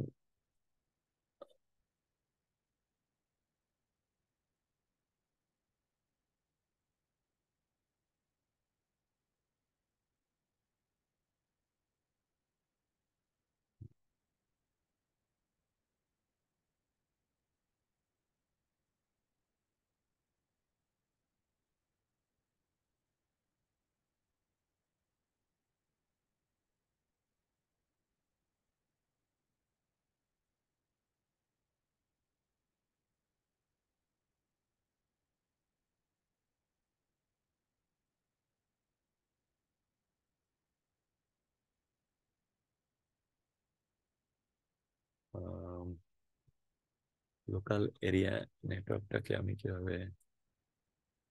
[SPEAKER 1] লোকাল এরিয়া নেটওয়ার্কটাকে আমি কিভাবে,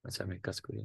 [SPEAKER 1] আচ্ছা আমি এক কাজ করি,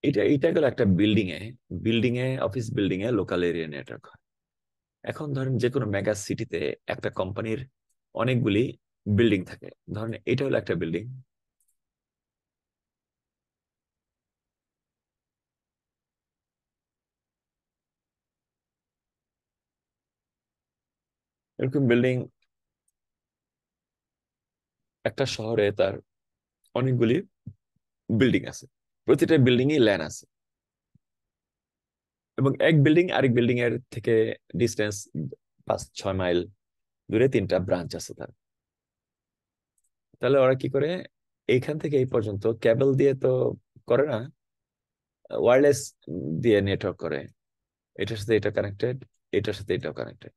[SPEAKER 1] এটা গেল একটা বিল্ডিং এ অফিস বিল্ডিং এ লোকাল এরিয়া নেটওয়ার্ক হয়। এখন ধরেন যে কোনো মেগা সিটিতে একটা কোম্পানির অনেকগুলি বিল্ডিং থাকে, ধরেন এটা হলো একটা বিল্ডিং, এরকম বিল্ডিং একটা শহরে তার অনেকগুলি বিল্ডিং আছে, প্রতিটা বিল্ডিং এ ল্যান আছে, এবং এক বিল্ডিং আরেক বিল্ডিং এর থেকে ডিস্টেন্স 5-6 মাইল দূরে তিনটা ব্রাঞ্চ আছে তার। তাহলে ওরা কি করে, এইখান থেকে এই পর্যন্ত কেবল দিয়ে তো করে না, ওয়্যারলেস দিয়ে নেটওয়ার্ক করে, এটার সাথে এটা কানেক্টেড, এটার সাথে এটাও কানেক্টেড,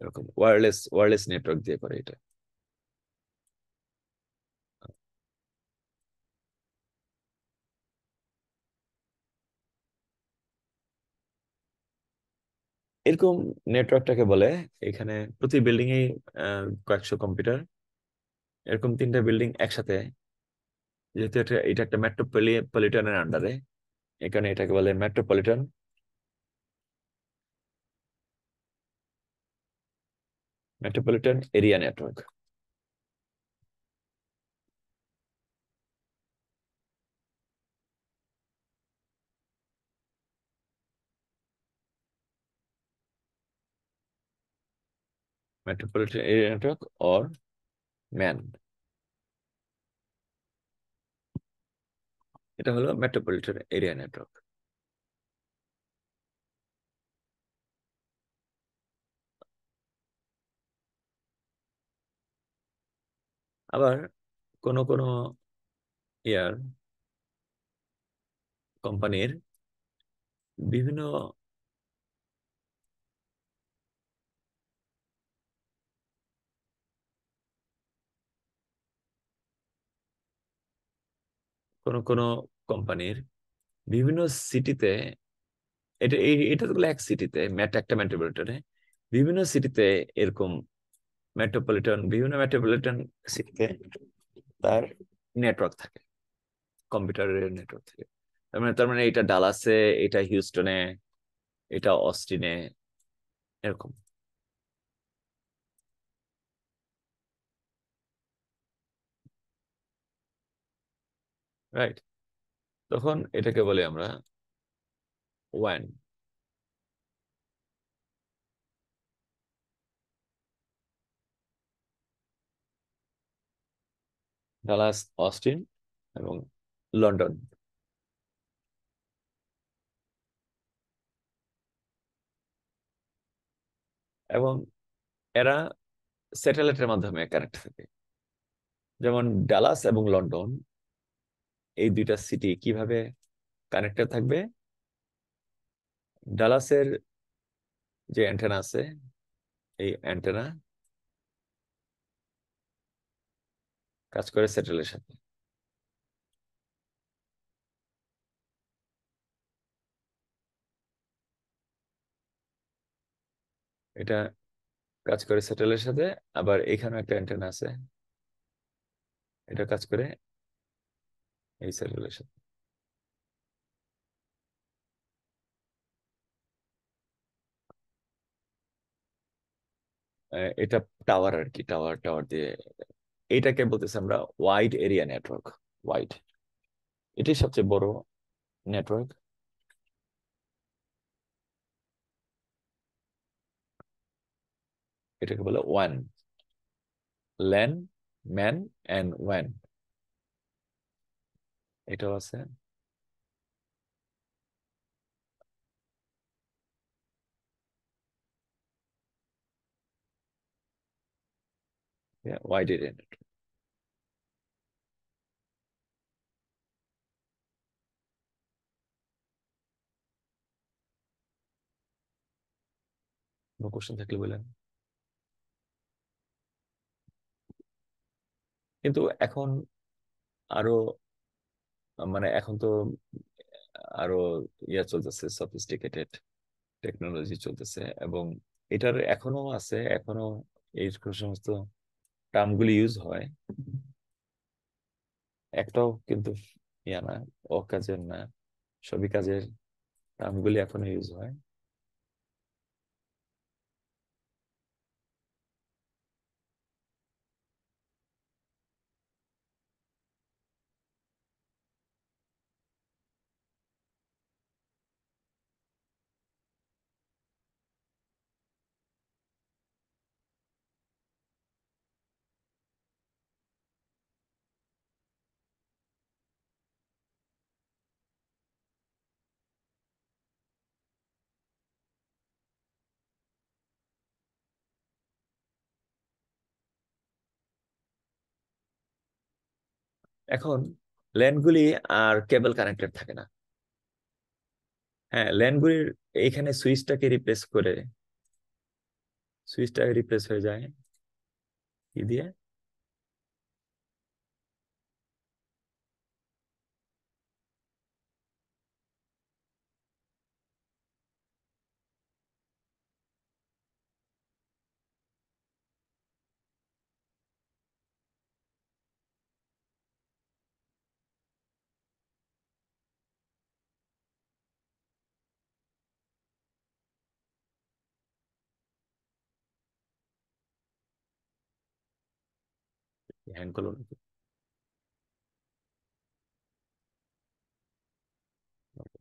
[SPEAKER 1] এরকম ওয়্যারলেস নেটওয়ার্ক দিয়ে করে এটা। এরকম নেটওয়ার্কটাকে বলে, এখানে প্রতি বিল্ডিং এ কয়েকশো কম্পিউটার, এরকম তিনটা বিল্ডিং একসাথে, যেহেতু এটা একটা মেট্রোপলিটনের আন্ডারে, এখানে এটাকে বলে metropolitan area network. Metropolitan area network or man, এটা হলো মেট্রোপলিটন এরিয়া নেটওয়ার্ক। আবার কোন কোন ইয়ার কোম্পানির বিভিন্ন কোন কোন কোম্পানির বিভিন্ন সিটিতে, এটা তো এক সিটিতে, একটা মেট্রোপলিটনে বিভিন্ন সিটিতে এরকম বিভিন্ন মেট্রোপলিটন সিটিতে তার নেটওয়ার্ক থাকে, কম্পিউটারের নেটওয়ার্ক থাকে। তার মানে এটা ডালাসে, এটা হিউস্টনে, এটা অস্টিনে, এরকম। রাইট, তখন এটাকে বলি আমরা ওয়ান। ডালাস, অস্টিন এবং লন্ডন। এবং এরা স্যাটেলাইটের মাধ্যমে কানেক্ট থাকে। যেমন ডালাস এবং লন্ডন, এই দুইটা সিটি কিভাবে কানেক্টেড থাকবে, ডালাসের যে অ্যান্টেনা আছে, এই অ্যান্টেনা কাজ করে স্যাটেলাইটের সাথে, এটা কাজ করে স্যাটেলাইটের সাথে। আবার এখানে একটা অ্যান্টেনা আছে, এটা কাজ করে এই স্যাটেলাইটের সাথে। এটা টাওয়ার আর কি, টাওয়ার টাওয়ার দিয়ে, এটাকে বলতেছি আমরা ওয়াইড এরিয়া নেটওয়ার্ক। ওয়াইড, এটাই সবচেয়ে বড় নেটওয়ার্ক। এটাকে বলে one, LAN, man and one, এটাও আছে। Y didn't. কোনো কোশ্চেন থাকলে বলেন। কিন্তু এখন আরো মানে এখন তো আরো ইয়া চলতেছে, সফিস্টিকেটেড টেকনোলজি চলতেছে, এবং এটার এখনো আছে, এখনো এই সমস্ত টার্মগুলি ইউজ হয়, একটাও কিন্তু ইয়া না, অকাজের না, সবই কাজের টার্মগুলি এখনো ইউজ হয়। এখন ল্যানগুলি আর কেবল কানেক্টেড থাকে না। হ্যাঁ, ল্যানগুলির এখানে সুইচটাকে রিপ্লেস হয়ে যায় কি দিয়ে? হ্যাং করলো নাকি?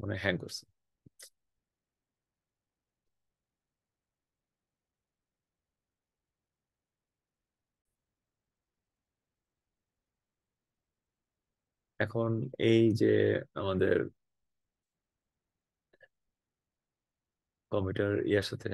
[SPEAKER 1] মানে হ্যাং করছে। এখন এই যে আমাদের কম্পিউটার ইয়ার সাথে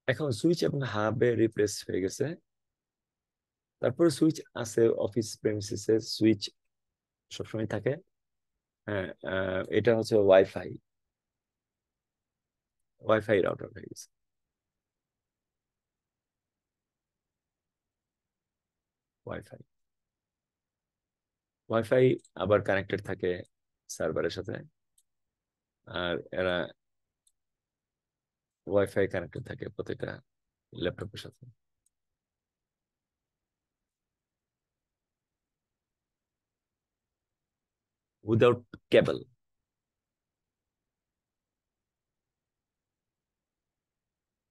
[SPEAKER 1] এখন সুইচ এবং হাবে রিপ্লেস হয়ে গেছে। তারপরে সুইচ আছে, অফিস প্রেমিসিসে সুইচ সবসময় থাকে। হ্যাঁ, এটা হচ্ছে ওয়াইফাই, ওয়াইফাই রাউটার হয়ে গেছে। ওয়াইফাই ওয়াইফাই আবার কানেক্টেড থাকে সার্ভারের সাথে, আর এরা ওয়াইফাই কানেক্টেড থাকে প্রত্যেকটা ল্যাপটপের সাথে। উইদাউট কেবল।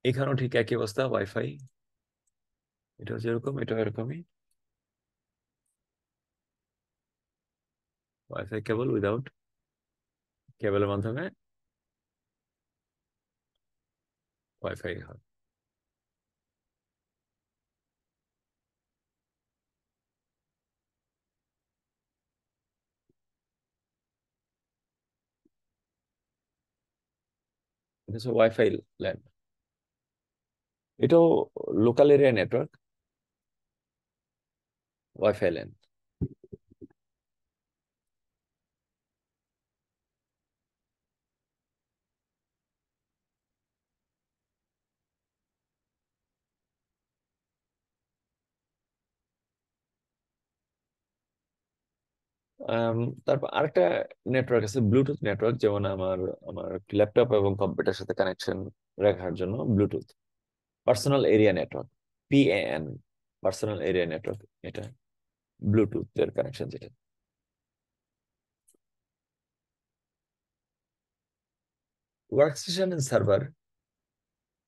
[SPEAKER 1] এখানেও ঠিক একই অবস্থা, ওয়াইফাই এটা হচ্ছে এরকম, এটা এরকমই, ওয়াইফাই কেবল উইদাউট কেবলের মাধ্যমে ওয়াইফাই হয়। এটা হচ্ছে ওয়াইফাই ল্যান। এটাও local area network, wifi LAN. তারপর আরেকটা নেটওয়ার্ক আছে, ব্লুটুথ নেটওয়ার্ক, যেমন আমার আমার ল্যাপটপ এবং কম্পিউটার সাথে কানেকশন রাখার জন্য Bluetooth. Personal area network, PAN, personal area network, এটা ব্লুটুথ এর কানেকশন যেটা। ওয়ার্কস্টেশন এন্ড সার্ভার,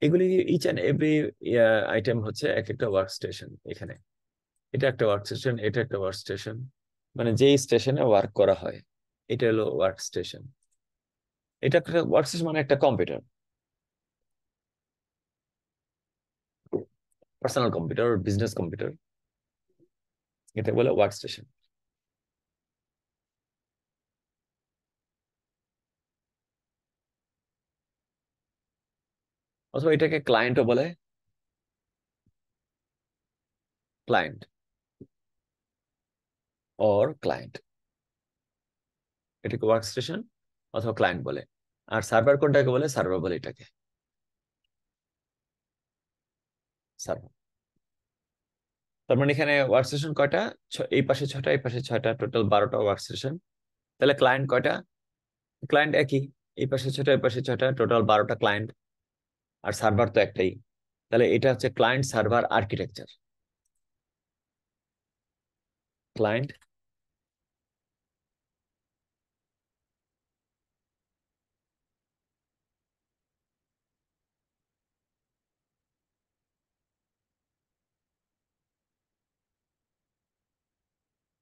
[SPEAKER 1] এগুলি ইচ অ্যান্ড এভরি আইটেম হচ্ছে এক একটা ওয়ার্কস্টেশন। এখানে এটা একটা ওয়ার্কস্টেশন, এটা একটা ওয়ার্কস্টেশন, মানে যেই স্টেশনে ওয়ার্ক করা হয় এটা হলো ওয়ার্কস্টেশন। এটা একটা ওয়ার্কস্টেশন মানে একটা computer, personal computer, business computer, এটা বলে ওয়ার্কস্টেশন। অথবা এটাকে ক্লায়েন্টও বলে, ক্লায়েন্ট অর ক্লায়েন্ট, এটাকে ওয়ার্কস্টেশন অথবা ক্লায়েন্ট বলে। আর সার্ভার কোনটাকে বলে, সার্ভার বলে এটাকে, সার্ভার। তার মানে এখানে ওয়ার্কস্টেশন কয়টা, এই পাশে 6টা, এই পাশে 6টা, টোটাল 12টা ওয়ার্কস্টেশন। তাহলে ক্লায়েন্ট কয়টা, ক্লায়েন্ট একই, এই পাশে 6টা, এই পাশে 6টা, টোটাল 12টা ক্লায়েন্ট। আর সার্ভার তো একটাই, তাহলে এটা হচ্ছে client server architecture. Client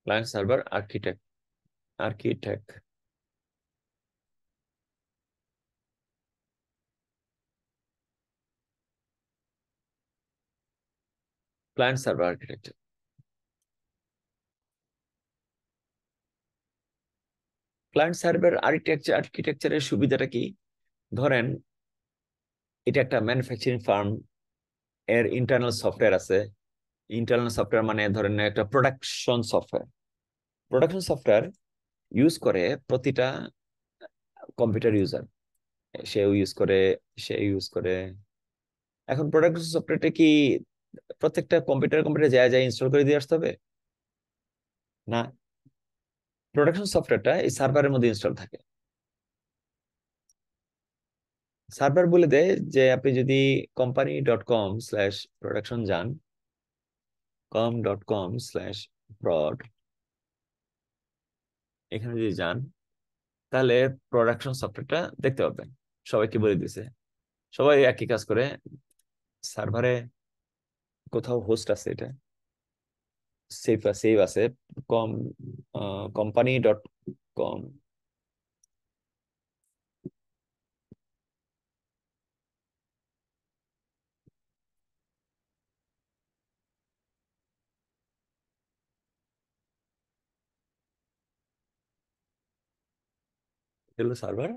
[SPEAKER 1] client server architect, architect, client server architecture. Client server আর্কিটেকচারের সুবিধাটা কি? ধরেন এটা একটা ম্যানুফ্যাকচারিং ফার্ম, এর ইন্টারনাল সফটওয়্যার আছে। ইন্টারনাল সফটওয়্যার মানে ধরেন একটা production software, production software use করে প্রতিটা কম্পিউটার ইউজার, সেও ইউজ করে, সে ইউজ করে। এখন প্রোডাকশন সফটওয়্যারটা কি প্রত্যেকটা কম্পিউটার যায় যায় ইনস্টল করে দিয়ে আসতে হবে? না, প্রোডাকশন সফটওয়্যারটা এই সার্ভারের মধ্যে ইনস্টল থাকে। সার্ভার বলে দেয় যে আপনি যদি company.com/production যান, com.com/prod, এখানে যদি যান তাহলে প্রোডাকশন সফটওয়্যারটা দেখতে পাবেন। সবাইকে বলে দিছে, সবাই একই কাজ করে। সার্ভারে কোথাও হোস্ট আছে, এটা সেভ আছে, কম company.com, হলো সার্ভার।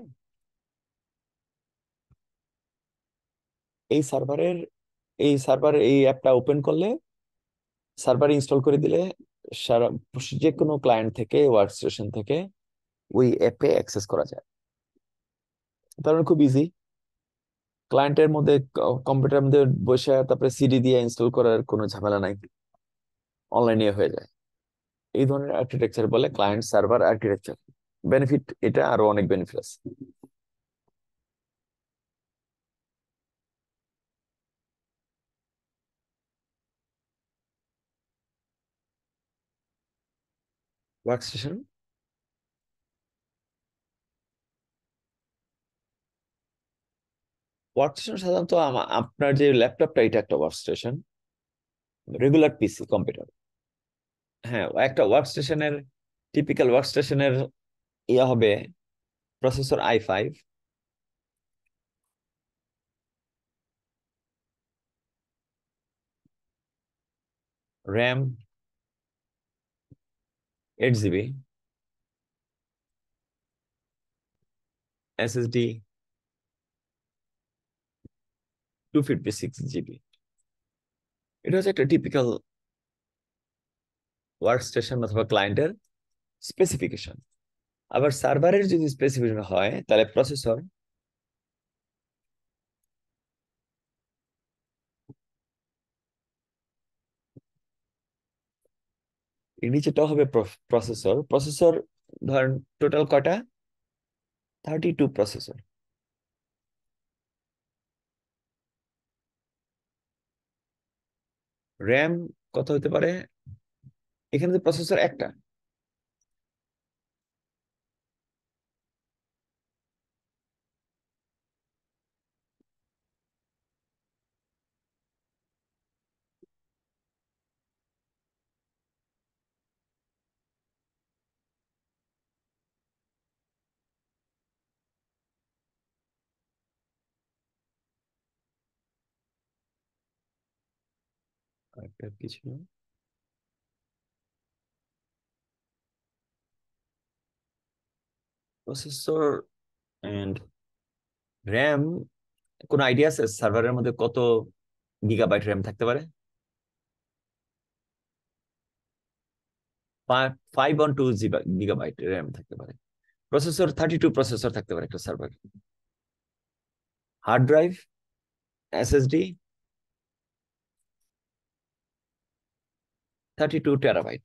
[SPEAKER 1] এই সার্ভারের এই অ্যাপটা ওপেন করলে, সার্ভার ইনস্টল করে দিলে সারা যে কোনো ক্লায়েন্ট থেকে, ওয়ার্কস্টেশন থেকে ওই অ্যাপে অ্যাক্সেস করা যায়। তার মানে খুব ইজি, ক্লায়েন্টের মধ্যে কম্পিউটারের মধ্যে বসে তারপরে সিডি দিয়ে ইনস্টল করার কোনো ঝামেলা নাই, অনলাইনে হয়ে যায়। এই ধরনের আর্কিটেকচার বলে ক্লায়েন্ট সার্ভার আর্কিটেকচার। বেনিফিট এটা, আরো অনেক বেনিফিট আছে। ওয়ার্কস্টেশন, ওয়ার্কস্টেশন সাধারণত আপনার যে ল্যাপটপটা, এটা একটা ওয়ার্কস্টেশন, রেগুলার পিসি কম্পিউটার। হ্যাঁ, একটা ওয়ার্কস্টেশনের, টিপিক্যাল ওয়ার্কস্টেশনের ইয়া হবে processor i5, RAM 8 GB, SSD 256 GB। এটা হচ্ছে একটা টিপিক্যাল ওয়ার্ক স্টেশন অথবা ক্লায়েন্টের স্পেসিফিকেশন। আবার সার্ভারের যদি স্পেসিফিকেশন হয় তাহলে প্রসেসর এর নিচেটা হবে প্রসেসর। প্রসেসর ধরেন টোটাল কয়টা, 32 প্রসেসর। র্যাম কত হতে পারে, এখানে তো প্রসেসর একটা, একটা কিছু প্রসেসর এন্ড র্যাম। কোন আইডিয়া আছে সার্ভারের মধ্যে কত গিগাবাইট র্যাম থাকতে পারে? 512 গিগাবাইট র্যাম থাকতে পারে। প্রসেসর 32 প্রসেসর থাকতে পারে একটা server. Hard drive, SSD 32 terabyte.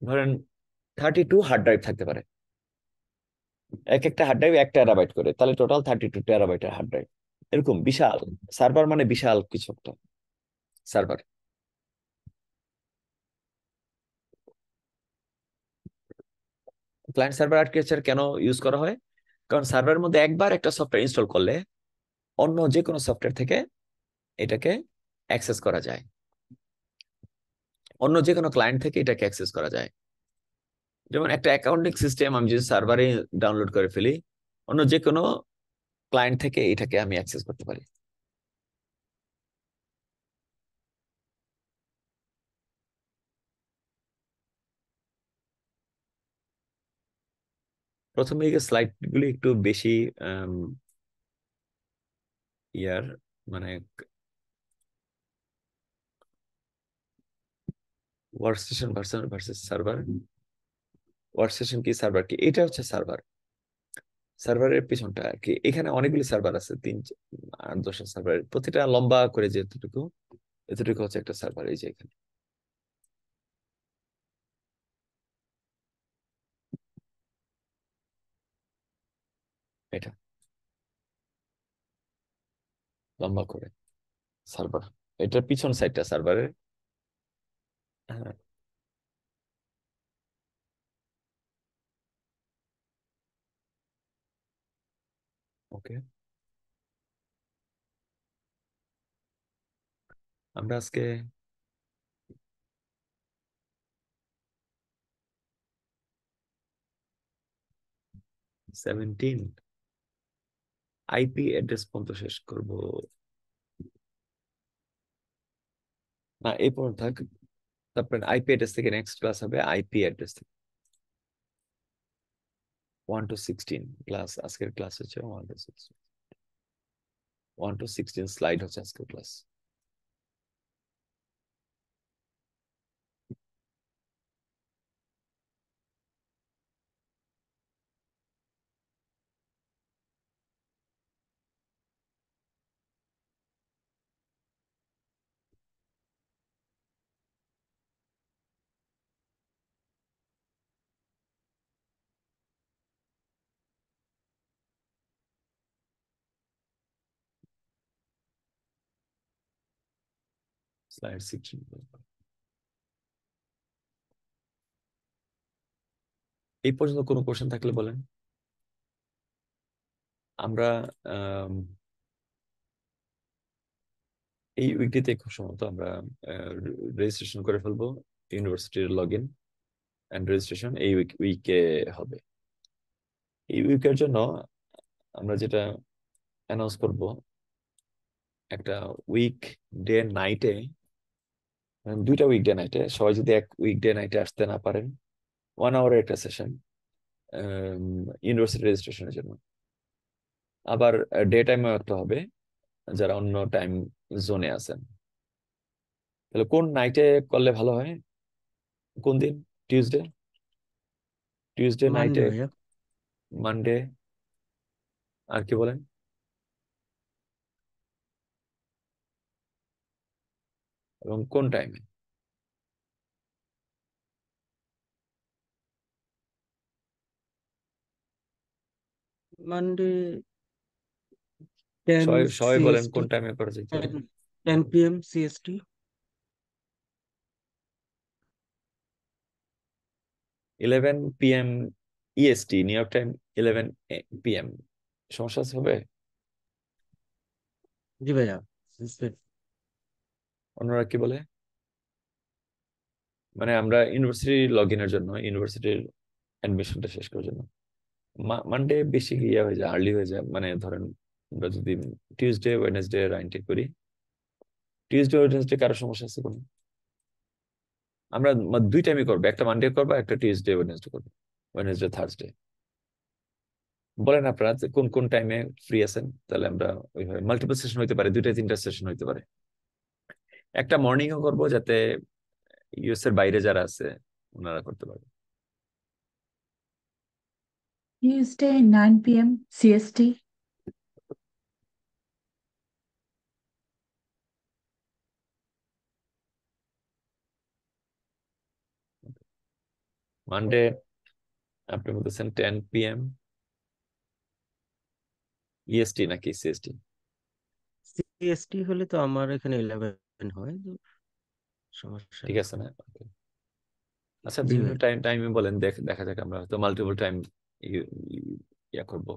[SPEAKER 1] ধরেন 32 হার্ড ড্রাইভ থাকতে পারে, এক একটা হার্ড ড্রাইভ 1 টেরাবাইট করে, তাহলে টোটাল 32 টেরাবাইটের হার্ড ড্রাইভ। এরকম বিশাল সার্ভার, মানে বিশাল কিছু একটা সার্ভার। ক্লায়েন্ট সার্ভার আর্কিটেকচার কেন ইউজ করা হয়? কারণ সার্ভারের মধ্যে একবার একটা সফটওয়্যার ইনস্টল করলে অন্য যে কোনো সফটওয়্যার থেকে এটাকে অ্যাক্সেস করা যায়, অন্য যে কোনো ক্লায়েন্ট থেকে এটাকে অ্যাক্সেস করা যায়। যেমন একটা অ্যাকাউন্টিং সিস্টেম আমি যদি সার্ভারে ডাউনলোড করে ফেলি, অন্য যে কোনো ক্লায়েন্ট থেকে এটাকে আমি অ্যাক্সেস করতে পারি। প্রথমে এই স্লাইড গুলি একটু বেশি আম, ইয়ার মানে work station versus server. Work station কি সার্ভার কি, এটা হচ্ছে সার্ভার। সার্ভারের পিছনটা আর কি, এখানে অনেকগুলি সার্ভার আছে, 8-10টা সার্ভার, প্রতিটা লম্বা করে যেতটুকু, এতটুকু হচ্ছে একটা সার্ভার। এই যে এখানে এটা লম্বা করে সার্ভার, এটার পিছন সাইডটা সার্ভারের। হ্যাঁ, ওকে। আমরা আজকে 17 আইপি অ্যাড্রেস পর্যন্ত শেষ করব না, এই পর্যন্ত থাক। তারপরে আইপি অ্যাড্রেস থেকে নেক্সট ক্লাস হবে আইপি অ্যাড্রেস থেকে 1 to 16 ক্লাস। আজকের ক্লাস হচ্ছে 1 to 16 স্লাইড হচ্ছে আজকের ক্লাস। স্লাইড 16। এই পর্যন্ত কোনো কোশ্চেন থাকলে বলেন। আমরা আম, এই উইকটিতে খুব সম্ভবত আমরা রেজিস্ট্রেশন করে ফেলবো। ইউনিভার্সিটির লগ ইন অ্যান্ড রেজিস্ট্রেশন এই উইকে হবে। এই উইকের জন্য আমরা যেটা অ্যানাউন্স করব, একটা উইক ডে নাইটে, 2টা উইক ডে নাইটে, সবাই যদি এক উইক ডে নাইটে আসতে না পারেন, 1 আওয়ারের একটা সেশন ইউনিভার্সিটি রেজিস্ট্রেশনের জন্য। আবার ডে টাইমেও একটা হবে যারা অন্য টাইম জোনে আছেন। তাহলে কোন নাইটে করলে ভালো হয়? কোন দিন? টিউসডে? টিউসডে
[SPEAKER 2] মানডে
[SPEAKER 1] নাইটে?
[SPEAKER 2] ভাইয়া।
[SPEAKER 1] মানডে? আর কি বলেন? এবং কোন টাইমে?
[SPEAKER 2] মানডে 10
[SPEAKER 1] সবাই বলেন
[SPEAKER 2] সিএসটি,
[SPEAKER 1] কোন টাইমে করা যেতে পারে।
[SPEAKER 2] 10 PM CST.
[SPEAKER 1] 11 PM EST, New York time. 11 PM সমস্যা হবে?
[SPEAKER 2] জি ভাইয়া। It's good.
[SPEAKER 1] অন্যরা কি বলে? মানে আমরা ইউনিভার্সিটি লগ ইনের জন্য, ইউনিভার্সিটির অ্যাডমিশনটা শেষ করার জন্য মানডে বেশি ইয়ে হয়ে যায়, আর্লি হয়ে যায়। মানে ধরেন আমরা যদি টিউসডে ওয়েডনেসডে রাইনটেক করি, টিউসডে ওয়েডনেসডে কারো সমস্যা আছে কোনো? আমরা দুই টাইমই করবো, একটা মানডে করবো, একটা টিউসডে ওয়েডনেসডে করবো, ওয়েডনেসডে থার্সডে। বলেন আপনারা যে কোন কোন টাইমে ফ্রি আছেন, তাহলে আমরা ওইভাবে মাল্টিপল সেশন হইতে পারে, দুইটা তিনটা সেশন হইতে পারে। একটা মর্নিংও করবো যাতে ইউএস এর বাইরে যারা আছে ওনারা করতে পারবে।
[SPEAKER 5] Tuesday, 9 p.m. CST.
[SPEAKER 1] মানডে আপনি বলতেছেন 10 PM ইএসটি নাকি সিএসটি?
[SPEAKER 2] সিএসটি হলে তো আমার এখানে 11 হয়, তো সমস্যা
[SPEAKER 1] ঠিক
[SPEAKER 2] নেই।
[SPEAKER 1] আছে না? Okay. আচ্ছা,
[SPEAKER 2] জি
[SPEAKER 1] বিভিন্ন
[SPEAKER 2] ভাই।
[SPEAKER 1] টাইমে বলেন, দেখা যাক, আমরা হয়তো মাল্টিপল টাইম ইয়া করব।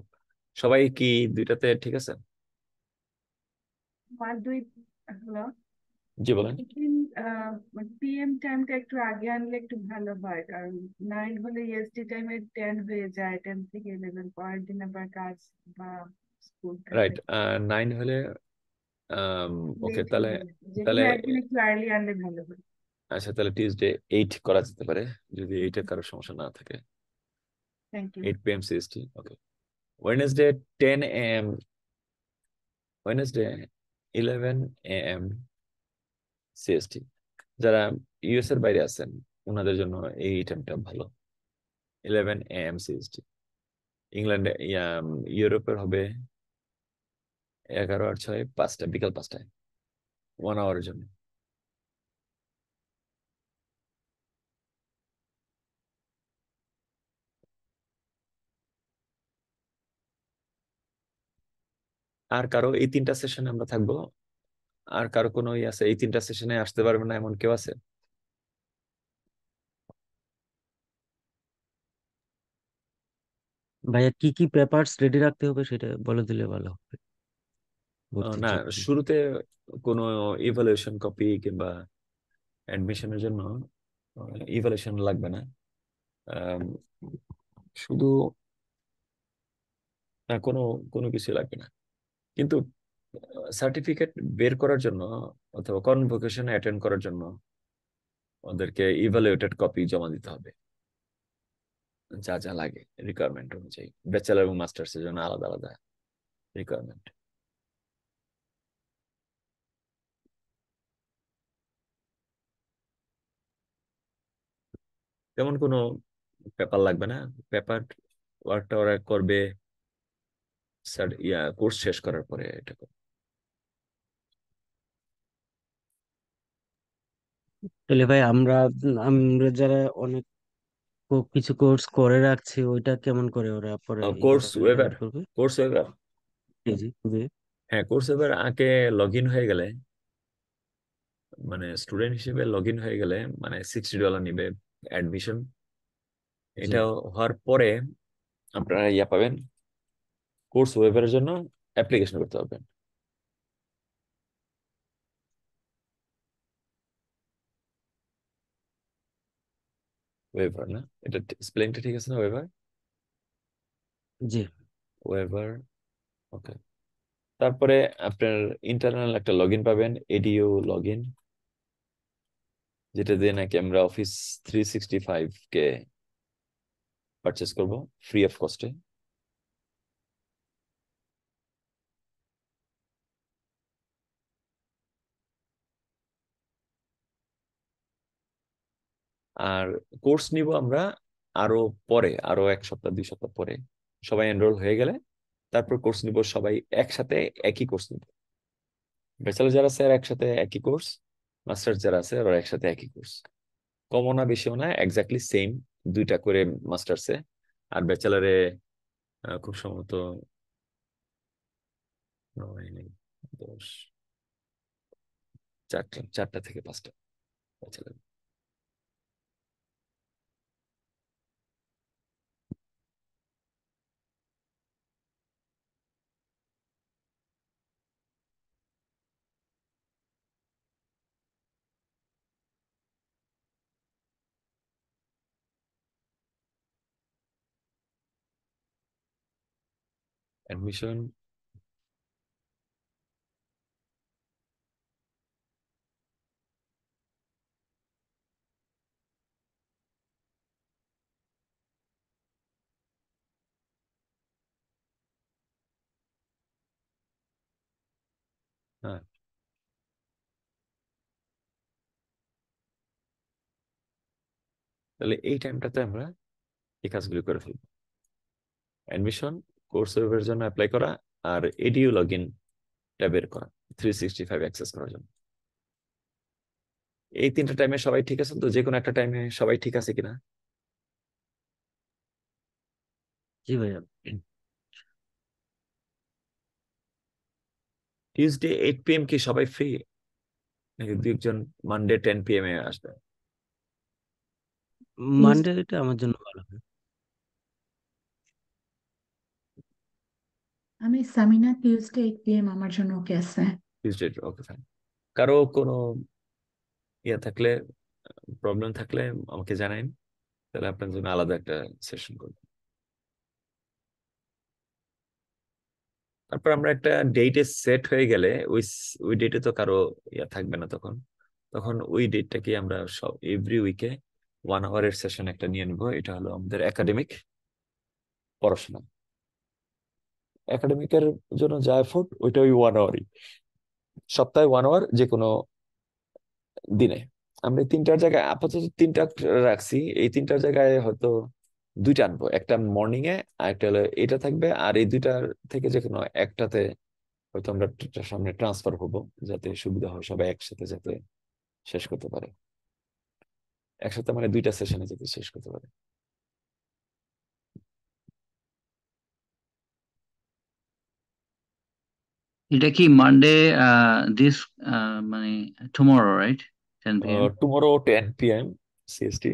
[SPEAKER 1] সবাই কি দুইটাতে ঠিক আছে?
[SPEAKER 6] আমার দুই হলো
[SPEAKER 1] জি বলেন।
[SPEAKER 6] পিএম টাইমটা একটু আগে আনলে একটু ভালো হয়, কারণ 9 হলে ইএসটি টাইমে 10 হয়ে যায়, 10 থেকে 11 পরের দিন আবার কাজ বা স্কুল থাকে,
[SPEAKER 1] রাইট। 9 হলে ওকে,
[SPEAKER 6] লেট হয়ে
[SPEAKER 1] তাহলে
[SPEAKER 6] যাবে। যে
[SPEAKER 1] তাহলে
[SPEAKER 6] কোনো একদিন একটু আর্লি আনলে ভালো হয়।
[SPEAKER 1] আচ্ছা, তাহলে টিউসডে 8 করা যেতে পারে, যদি 8 কারো সমস্যা না থাকে।
[SPEAKER 6] Thank you.
[SPEAKER 1] 8 PM সিএসটি। Okay. Wednesday 10 AM, Wednesday 11 AM CST. যারা ইউএস এর বাইরে আছেন ওনাদের জন্য এই টাইমটা ভালো, 11 AM সিএসটি। ইংল্যান্ডে ইউরোপের হবে 11 আর 6 5টা, বিকাল 5টায়, 1 আওয়ারের জন্য। আর কারো এই 3টা সেশনে আমরা থাকবো? আর কারো কোনো আছে এই 3টা সেশনে আসতে পারবে না এমন কেউ আছে?
[SPEAKER 2] ভাইয়া কি কি পেপারস রেডি রাখতে হবে সেটা বলে দিলে ভালো হবে ভর্তির
[SPEAKER 1] না,
[SPEAKER 2] জন্য।
[SPEAKER 1] শুরুতে কোনো ইভালুয়েশন কপি কিংবা অ্যাডমিশনের জন্য ইভালুয়েশন লাগবে না। আম, শুধু কোনো কোনো কিছু লাগবে না, কিন্তু সার্টিফিকেট বের করার জন্য অথবা কনভোকেশন অ্যাটেন্ড করার জন্য ওদেরকে ইভালুয়েটেড কপি জমা দিতে হবে, যা যা লাগে রিকোয়ারমেন্ট অনুযায়ী। ব্যাচেলার এবং মাস্টার্স এর জন্য আলাদা আলাদা রিকোয়ারমেন্ট। তেমন কোনো পেপার লাগবে না। পেপার ওয়ার্কটা ওরা করবে কোর্স শেষ করার পরে এটা করবে।
[SPEAKER 2] তাহলে ভাই আমরা আমরা যারা অনেক কিছু কোর্স করে রাখছি, ওইটা কেমন করে ওরা পরে
[SPEAKER 1] কোর্স ওয়েবার,
[SPEAKER 2] ইভালুয়েট করবে?
[SPEAKER 1] কোর্স ওয়েবার।
[SPEAKER 2] জি জি জি।
[SPEAKER 1] হ্যাঁ, কোর্স ওয়েবার আগে লগ ইন হয়ে গেলে, মানে স্টুডেন্ট হিসেবে লগ ইন হয়ে গেলে, মানে $60 নিবে অ্যাডমিশন।
[SPEAKER 2] জি
[SPEAKER 1] এটা হওয়ার পরে আপনারা ইয়া পাবেন, কোর্স ওয়েবারের জন্য অ্যাপ্লিকেশন করতে পারবেন। ওয়েভার না, এটা স্পেলিংটা ঠিক আছে না? ওয়েভার,
[SPEAKER 2] জি
[SPEAKER 1] ওয়েভার। ওকে। তারপরে আপনার ইন্টারনাল একটা লগ ইন পাবেন, এডিইউ লগ ইন, যেটা দিয়ে নাকি আমরা অফিস 365 কে পারচেস করব ফ্রি অফ কস্টে। আর কোর্স নিব আমরা আরো পরে, আরো 1 সপ্তাহ 2 সপ্তাহ পরে সবাই এনরোল হয়ে গেলে তারপর কোর্স নিব সবাই একসাথে, একই কোর্স নিব। ব্যাচেলর যারা আছে একসাথে একই কোর্স, মাস্টার্স যারা আছে ওরা একসাথে একই কোর্স। কমও না বেশিও না, এক্স্যাক্টলি সেম 2টা করে মাস্টার্সে। আর ব্যাচেলারে খুব সম্ভবত 9, 10, 4টা থেকে 5টা ব্যাচেলার। অ্যাডমিশন হ্যাঁ, তাহলে এই টাইমটাতে আমরা এই কাজগুলো করে ফেলবো। অ্যাডমিশন, কোর্স ওয়েবের জন্য অ্যাপ্লাই করা, আর এডিইউ লগ ইনটা বের করা 365 অ্যাক্সেস করার জন্য। এই 3টা টাইমে সবাই ঠিক আছে তো? যে কোনো একটা টাইমে সবাই ঠিক আছে কিনা?
[SPEAKER 2] জি ভাইয়া।
[SPEAKER 1] টিউসডে 8 PM কি সবাই ফ্রি, নাকি 2 একজন মানডে 10 PM এ আসবে?
[SPEAKER 2] মানডে এটা আমার জন্য ভালো হয়।
[SPEAKER 5] আমি সামিনা টিউসডে 8 PM আমার জন্য ওকে আছে।
[SPEAKER 1] Tuesday, okay fine. কারো কোনো ইয়ে থাকলে, প্রবলেম থাকলে আমাকে জানাইন, তাহলে আপনার জন্য আলাদা একটা সেশন করবো। তারপর আমরা একটা ডেটে সেট হয়ে গেলে ওই ডেটে তো কারো ইয়া থাকবে না তখন। তখন ওই ডেটটাকে আমরা সব এভরি উইকে 1 আওয়ারের সেশন একটা নিয়ে নিব। এটা হলো আমাদের একাডেমিক পড়াশোনা। একাডেমিকের জন্য যা এফোর্ট ওইটা ওই 1 আওয়ারই, সপ্তাহে 1 আওয়ার যে কোনো দিনে। আমরা এই 3টার জায়গায় আপাতত 3টা রাখছি, এই 3টার জায়গায় হয়তো 2টা আনবো। একটা মর্নিং এ আর একটা হলো এটা থাকবে, আর এই 2টার থেকে যে কোনো একটাতে হয়তো আমরা সামনে ট্রান্সফার হবো, যাতে সুবিধা হয় সবাই একসাথে যাতে শেষ করতে পারে। একসাথে মানে 2টা সেশনে যাতে শেষ করতে পারে।
[SPEAKER 7] এটা কি মানডে দিস মানে tomorrow right 10 p.m.
[SPEAKER 1] Tomorrow 10 PM CST।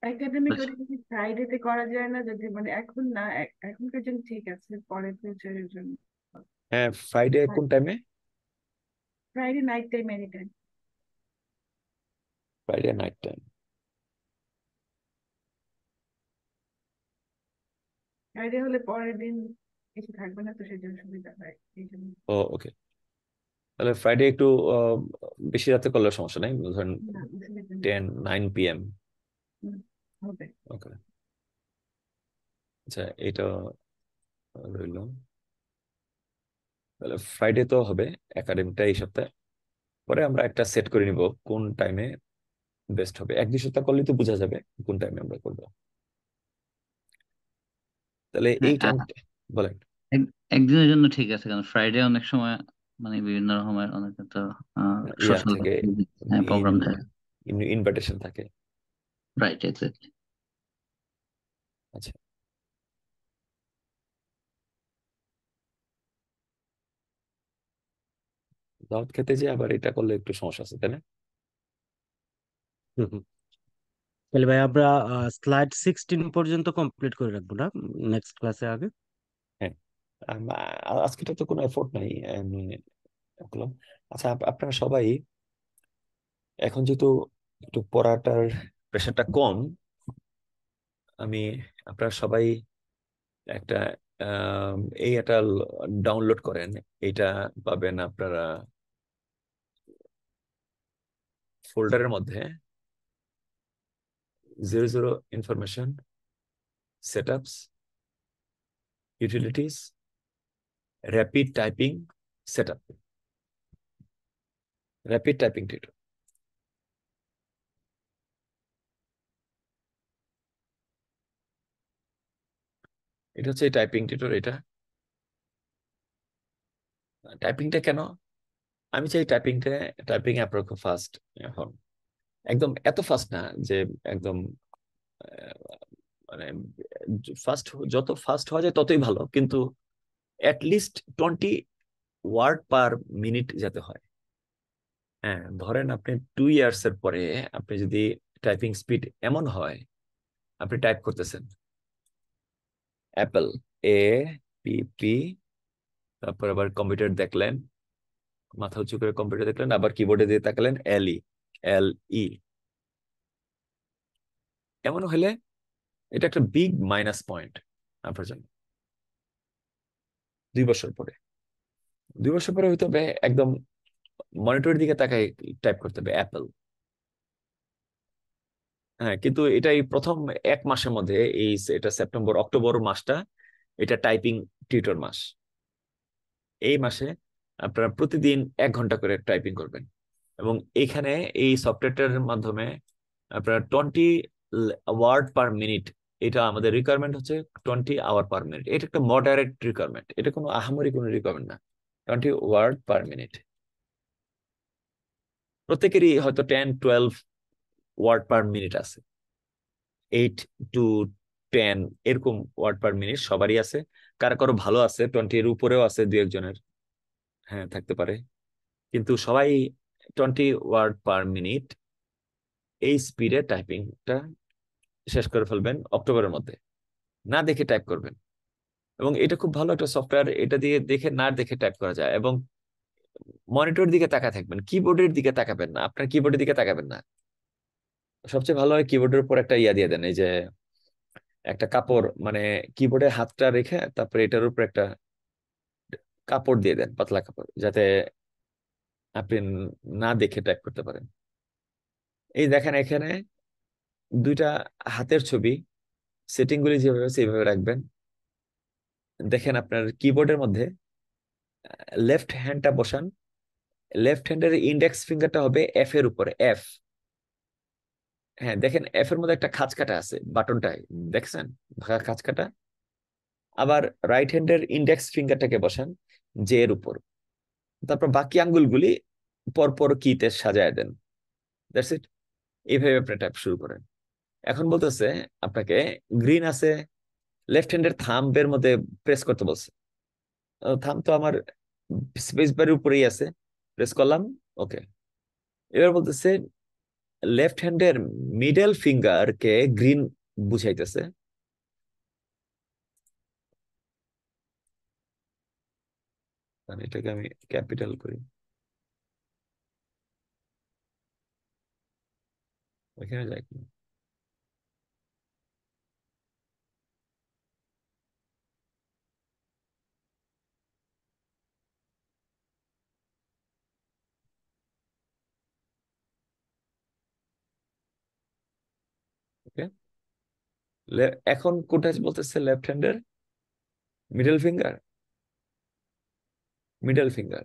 [SPEAKER 6] Academic
[SPEAKER 7] আচ্ছা
[SPEAKER 6] ওটা কি ফ্রাইডেতে করা যায় না? যদি মানে এখন না, এখনকার জন্য ঠিক আছে, পরে ফিউচারের জন্য।
[SPEAKER 1] হ্যাঁ, ফ্রাইডে কোন টাইমে?
[SPEAKER 6] Friday night time, any time.
[SPEAKER 1] Friday night time.
[SPEAKER 6] Friday হলে পরের দিন কিছু থাকবে না, তো সেই জন্য সুবিধা হয় এই জন্য।
[SPEAKER 1] ও ওকে, তাহলে ফ্রাইডে একটু বেশি রাতে করলে সমস্যা নাই, ধরেন
[SPEAKER 6] না, অসুবিধা নেই।
[SPEAKER 1] 9 PM।
[SPEAKER 6] হুম, হবে।
[SPEAKER 1] ওকে, আচ্ছা এটা রইল। তাহলে ফ্রাইডে তো হবে একাডেমিকটা এই সপ্তাহে। পরে আমরা একটা সেট করে নিব কোন টাইমে বেস্ট হবে। 1-2 সপ্তাহ করলে তো বোঝা যাবে কোন টাইমে আমরা করবো। তাহলে
[SPEAKER 7] হ্যাঁ,
[SPEAKER 1] এই টাইম বলেন।
[SPEAKER 7] একদিনের জন্য ঠিক আছে, কারণ ফ্রাইডে অনেক সময় মানে বিভিন্ন রকমের অনেকে তো
[SPEAKER 1] ইয়া
[SPEAKER 7] সোশ্যাল
[SPEAKER 1] থেকে
[SPEAKER 7] প্রোগ্রাম থাকে।
[SPEAKER 1] ইনভাইটেশন থাকে।
[SPEAKER 7] Right, exactly.
[SPEAKER 1] আচ্ছা, দাওয়াত খেতে যে আবার এটা করলে একটু সমস্যা আছে, তাই না?
[SPEAKER 2] হুম হুম। তাহলে ভাই আমরা স্লাইড 16 পর্যন্ত কমপ্লিট করে রাখবো না নেক্সট ক্লাসে আগে?
[SPEAKER 1] হ্যাঁ, আজকেটা তো কোনো এফোর্ট নাই, আমি করলাম। আচ্ছা, আপনারা সবাই এখন যেহেতু একটু পড়াটার প্রেশারটা কম, আমি আপনারা সবাই একটা আহ, এই একটা ডাউনলোড করেন। এটা পাবেন আপনারা ফোল্ডারের মধ্যে 00 information, setups, utilities, rapid typing setup, rapid typing tutor. এটা হচ্ছে টাইপিং টিউটর। এটা টাইপিংটা কেন আমি চাই টাইপিং আপনার খুব ফাস্ট এখন, একদম এত ফাস্ট না যে একদম মানে ফাস্ট, যত ফাস্ট হওয়া যায় ততই ভালো, কিন্তু লিস্ট 20 ওয়ার্ড পার মিনিট যাতে হয়। হ্যাঁ, ধরেন আপনি 2 ইয়ার্স এর পরে আপনি যদি টাইপিং স্পিড এমন হয়, আপনি টাইপ করতেছেন অ্যাপল, APP, তারপর আবার কম্পিউটার দেখলেন, মাথা উঁচু করে কম্পিউটার দেখলেন, আবার কিবোর্ডে দিয়ে তাকালেন LE, এমন হলে এটা একটা বিগ মাইনাস পয়েন্ট আপনার জন্য। 2 বছর পরে 2 বছর পরে হইতে হবে একদম মনিটরের দিকে তাকাই টাইপ করতে হবে অ্যাপল। হ্যাঁ, কিন্তু এটাই প্রথম 1 মাসের মধ্যে, এটা সেপ্টেম্বর অক্টোবর মাসটা এটা টাইপিং টিউটর মাস। এই মাসে আপনারা প্রতিদিন 1 ঘন্টা করে টাইপিং করবেন, এবং এইখানে এই সফটওয়্যারটার মাধ্যমে আপনারা 20 ওয়ার্ড পার মিনিট, এটা আমাদের রিকোয়ারমেন্ট হচ্ছে 20 আওয়ার পার মিনিট। এটা একটা মডারেট রিকোয়ারমেন্ট, এটা কোনো আহামরি কোনো রিকোয়ারমেন্ট না। 20 ওয়ার্ড পার মিনিট, প্রত্যেকেরই হয়তো 10-12 ওয়ার্ড পার মিনিট আছে, 8 to 10 এরকম ওয়ার্ড পার মিনিট সবারই আছে। কারো কারো ভালো আছে, 20 এর উপরেও আছে 2-1 জনের, হ্যাঁ থাকতে পারে। কিন্তু সবাই 20 ওয়ার্ড পার মিনিট এই স্পিডে টাইপিংটা শেষ করে ফেলবেন অক্টোবরের মধ্যে। না দেখে টাইপ করবেন, এবং এটা খুব ভালো একটা সফটওয়্যার, এটা দিয়ে দেখে না দেখে টাইপ করা যায়। এবং মনিটর দিকে তাকায় থাকবেন, কিবোর্ডের দিকে তাকাবেন না, আপনার কিবোর্ডের দিকে তাকাবেন না। সবচেয়ে ভালো হয় কিবোর্ডের উপর একটা ইয়া দিয়ে দেন, এই যে একটা কাপড়, মানে কিবোর্ডে হাতটা রেখে তারপরে এটার উপর একটা কাপড় দিয়ে দেন, পাতলা কাপড়, যাতে আপনি না দেখে টাইপ করতে পারেন। এই দেখেন এখানে 2টা হাতের ছবি, সেটিং গুলি যেভাবে সেইভাবে রাখবেন। দেখেন আপনার কিবোর্ডের মধ্যে লেফট হ্যান্ডটা বসান, লেফট হ্যান্ডের ইন্ডেক্স ফিঙ্গারটা হবে F এর উপরে, F। হ্যাঁ দেখেন F এর মধ্যে একটা খাঁজ কাটা আছে বাটনটায়, দেখছেন খাঁজ কাটা। আবার রাইট হ্যান্ডের ইন্ডেক্স ফিঙ্গারটাকে বসান J এর উপর, তারপর বাকি আঙ্গুলগুলি পরপর কিতে সাজায় দেন। That's it. এইভাবে আপনি টাইপ শুরু করেন। এখন বলতেছে আপনাকে গ্রিন আছে, লেফট হ্যান্ডের থাম্বের মধ্যে প্রেস করতে বলছে। থাম্ব তো আমার স্পেস বারের উপরেই আছে, প্রেস করলাম, ওকে। এবার বলতেছে লেফট হ্যান্ডের মিডল ফিঙ্গার কে গ্রিন বুঝাইতেছে। মানে এটাকে আমি ক্যাপিটাল করি, ওইখানে যাই। ওকে, এখন কোনটা বলতেছে লেফট হ্যান্ডের middle finger, middle finger,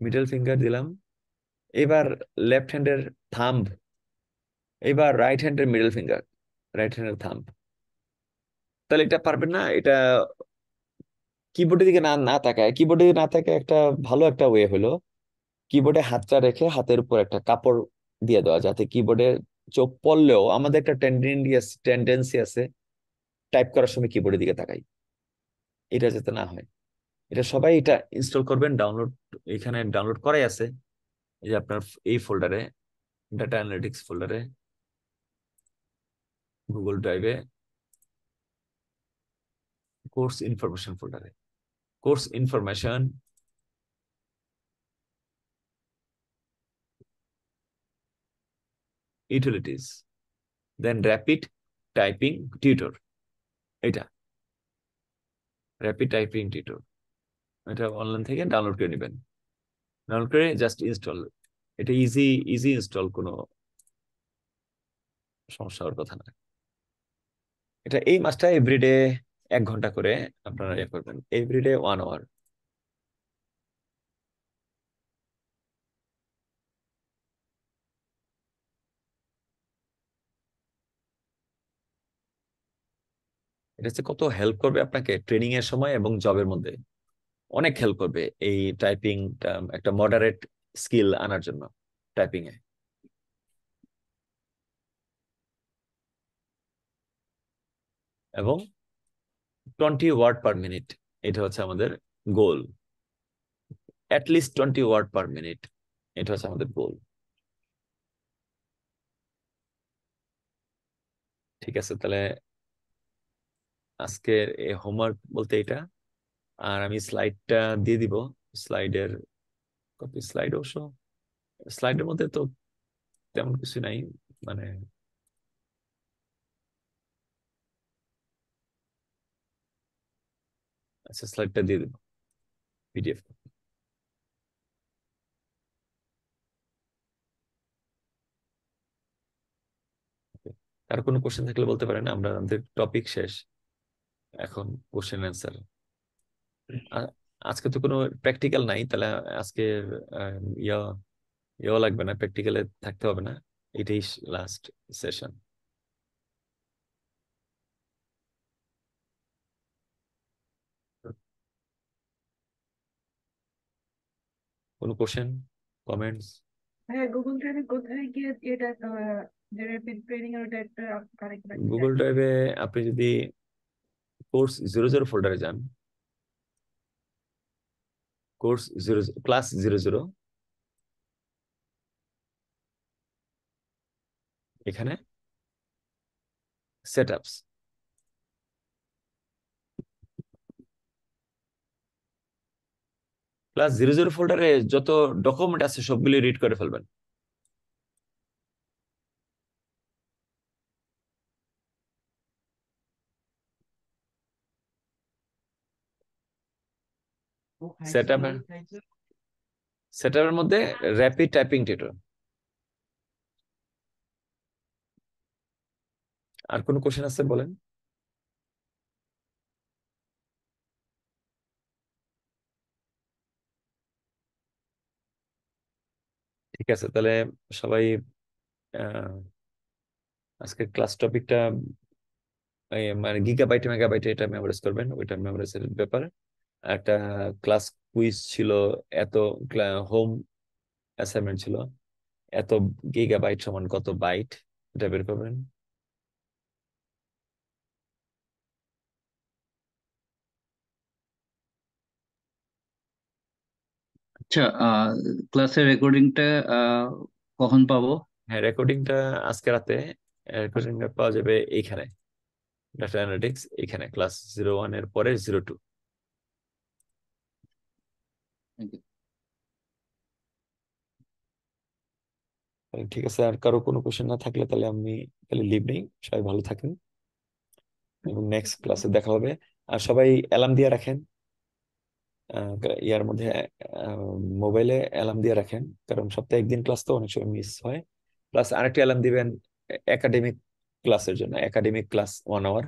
[SPEAKER 1] middle finger দিলাম। এবার লেফট হ্যান্ডের থাম্ব, এবার রাইট হ্যান্ডের মিডল ফিঙ্গার, রাইট হ্যান্ডের থাম্ব। তাহলে এটা পারবেন না, এটা কিবোর্ডের দিকে না না তাকায়, কিবোর্ডের দিকে না তাকায় একটা ভালো একটা ওয়ে হলো কিবোর্ডে হাতটা রেখে হাতের উপর একটা কাপড় দিয়ে দেওয়া, যাতে কিবোর্ডে চোখ পড়লেও আমাদের একটা টেন্ডেন্সি আছে টাইপ করার সময় কিবোর্ডের দিকে তাকাই, এটা যাতে না হয়। এটা সবাই এটা ইনস্টল করবেন, ডাউনলোড এখানে ডাউনলোড করাই আছে, এই যে আপনার এই ফোল্ডারে, ডাটা অ্যানালিটিক্স ফোল্ডারে, গুগল ড্রাইভে, কোর্স ইনফরমেশন ফোল্ডারে, কোর্স ইনফরমেশন, ইউটিলিটিস, দেন র্যাপিড টাইপিং টিউটর। এটা র্যাপিড টাইপিং টিউটর, এটা অনলাইন থেকে ডাউনলোড করে নেবেন, ডাউনলোড করে জাস্ট ইনস্টল। এটা ইজি ইজি ইনস্টল, কোনো সমস্যা হওয়ার কথা না। এটা এই মাসটা এভরিডে 1 ঘন্টা করে আপনারা ইয়ে করবেন, এভরিডে 1 আওয়ার। এটা হচ্ছে কত হেল্প করবে আপনাকে ট্রেনিং এর সময় এবং জবের মধ্যে, অনেক হেল্প করবে এই টাইপিংটা একটা মডারেট স্কিল আনার জন্য টাইপিং এ। এবং 20 ওয়ার্ড পার মিনিট, এটা হচ্ছে আমাদের গোল। অ্যাটলিস্ট 20 ওয়ার্ড পার মিনিট, এটা হচ্ছে আমাদের গোল। ঠিক আছে, তাহলে আজকের এই হোমওয়ার্ক বলতে এটা। আর আমি স্লাইডটা দিয়ে দিব, স্লাইডের কপি। স্লাইড অবশ্য স্লাইডের মধ্যে তো তেমন কিছু নাই, মানে আচ্ছা স্লাইডটা দিয়ে দিব পিডিএফ। আর কোনো কোশ্চেন থাকলে বলতে পারেন, আমরা আমাদের টপিক শেষ, এখন কোশ্চেন অ্যান্সার। আজকে তো কোনো প্র্যাকটিক্যাল নাই, তাহলে আজকে ইয়া ইয়েও লাগবে না, প্র্যাকটিক্যালে থাকতে হবে না, এটাই লাস্ট সেশন। কোনো কোশ্চেন, কমেন্টস?
[SPEAKER 6] হ্যাঁ, গুগল ড্রাইভে কোথায় গিয়ে এটা যে র্যাপিড ট্রেনিং এর ওটা একটা কানেক্ট রাখতে
[SPEAKER 1] গুগল ড্রাইভে আপনি যদি কোর্স 00 ফোল্ডারে যান, কোর্স 00 ক্লাস 00, এখানে সেটআপস, ক্লাস 00 ফোল্ডারে যত ডকুমেন্ট আছে সবগুলি রিড করে ফেলবেন। সেটআপের মধ্যে র্যাপিড টাইপিং টিউটর। আর কোনো কোশ্চেন আছে বলেন? ঠিক আছে, তাহলে সবাই আজকের ক্লাস টপিকটা মানে গিগাবাইট মেগাবাইট এটা মেমোরাইজ করবেন, ওইটা মেমোরাইজের ব্যাপার। একটা ক্লাস কুইজ ছিল, এত হোম অ্যাসাইনমেন্ট ছিল, এত গিগাবাইট সমান কত বাইট, এটা বের করবেন।
[SPEAKER 7] আচ্ছা, ক্লাসের রেকর্ডিংটা কখন পাবো?
[SPEAKER 1] হ্যাঁ, রেকর্ডিংটা আজকে রাতে রেকর্ডিংটা পাওয়া যাবে এইখানে, ডাটা অ্যানালিটিক্স, এইখানে ক্লাস 01 এর পরে 02। ঠিক আছে, আর কারো কোনো কোশ্চেন না থাকলে তাহলে আমি তাহলে লিভ নেই। সবাই ভালো থাকেন এবং নেক্সট ক্লাসে দেখা হবে। আর সবাই অ্যালার্ম দিয়ে রাখেন, ইয়ার মধ্যে মোবাইলে অ্যালার্ম দিয়ে রাখেন, কারণ সপ্তাহে একদিন ক্লাস তো অনেক সময় মিস হয়। প্লাস আরেকটা অ্যালার্ম দিবেন একাডেমিক ক্লাসের জন্য, একাডেমিক ক্লাস 1 আওয়ার,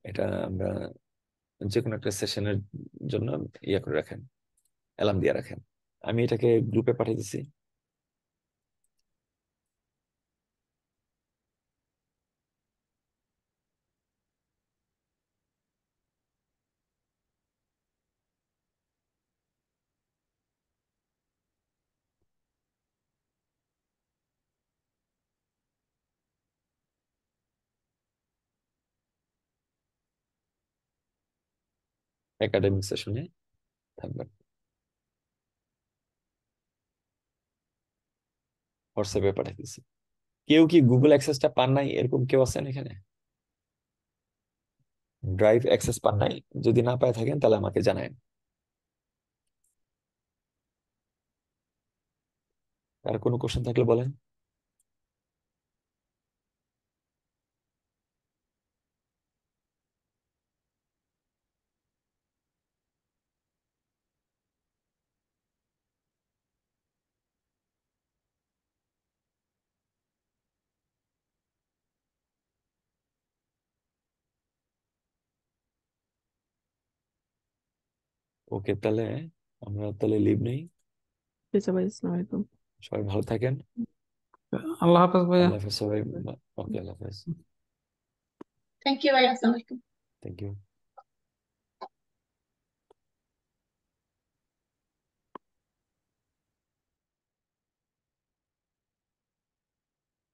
[SPEAKER 1] এটা আমরা যে কোনো একটা সেশনের জন্য ইয়ে করে রাখেন, অ্যালার্ম দিয়ে রাখেন। আমি এটাকে গ্রুপে পাঠিয়ে দিছি। একাডেমিক সেশনে থাকবেন। হোয়াটসঅ্যাপে পাঠিয়ে দিছি। কেউ কি গুগল অ্যাক্সেসটা পান নাই, এরকম কেউ আছেন এখানে? ড্রাইভ অ্যাক্সেস পান নাই? যদি না পায় থাকেন তাহলে আমাকে জানায়েন। আর কোনো কোশ্চেন থাকলে বলেন। ওকে, তাহলে আমরা তাহলে লিভ নেই।
[SPEAKER 4] ঠিক আছে ভাই, আসসালামু আলাইকুম।
[SPEAKER 1] সবাই ভালো থাকেন।
[SPEAKER 8] আল্লাহ হাফেজ ভাইয়া।
[SPEAKER 1] আল্লাহ হাফেজ সবাই। ওকে, আল্লাহ হাফেজ।
[SPEAKER 5] থ্যাংক ইউ ভাই, আসসালামু আলাইকুম।
[SPEAKER 1] Thank you.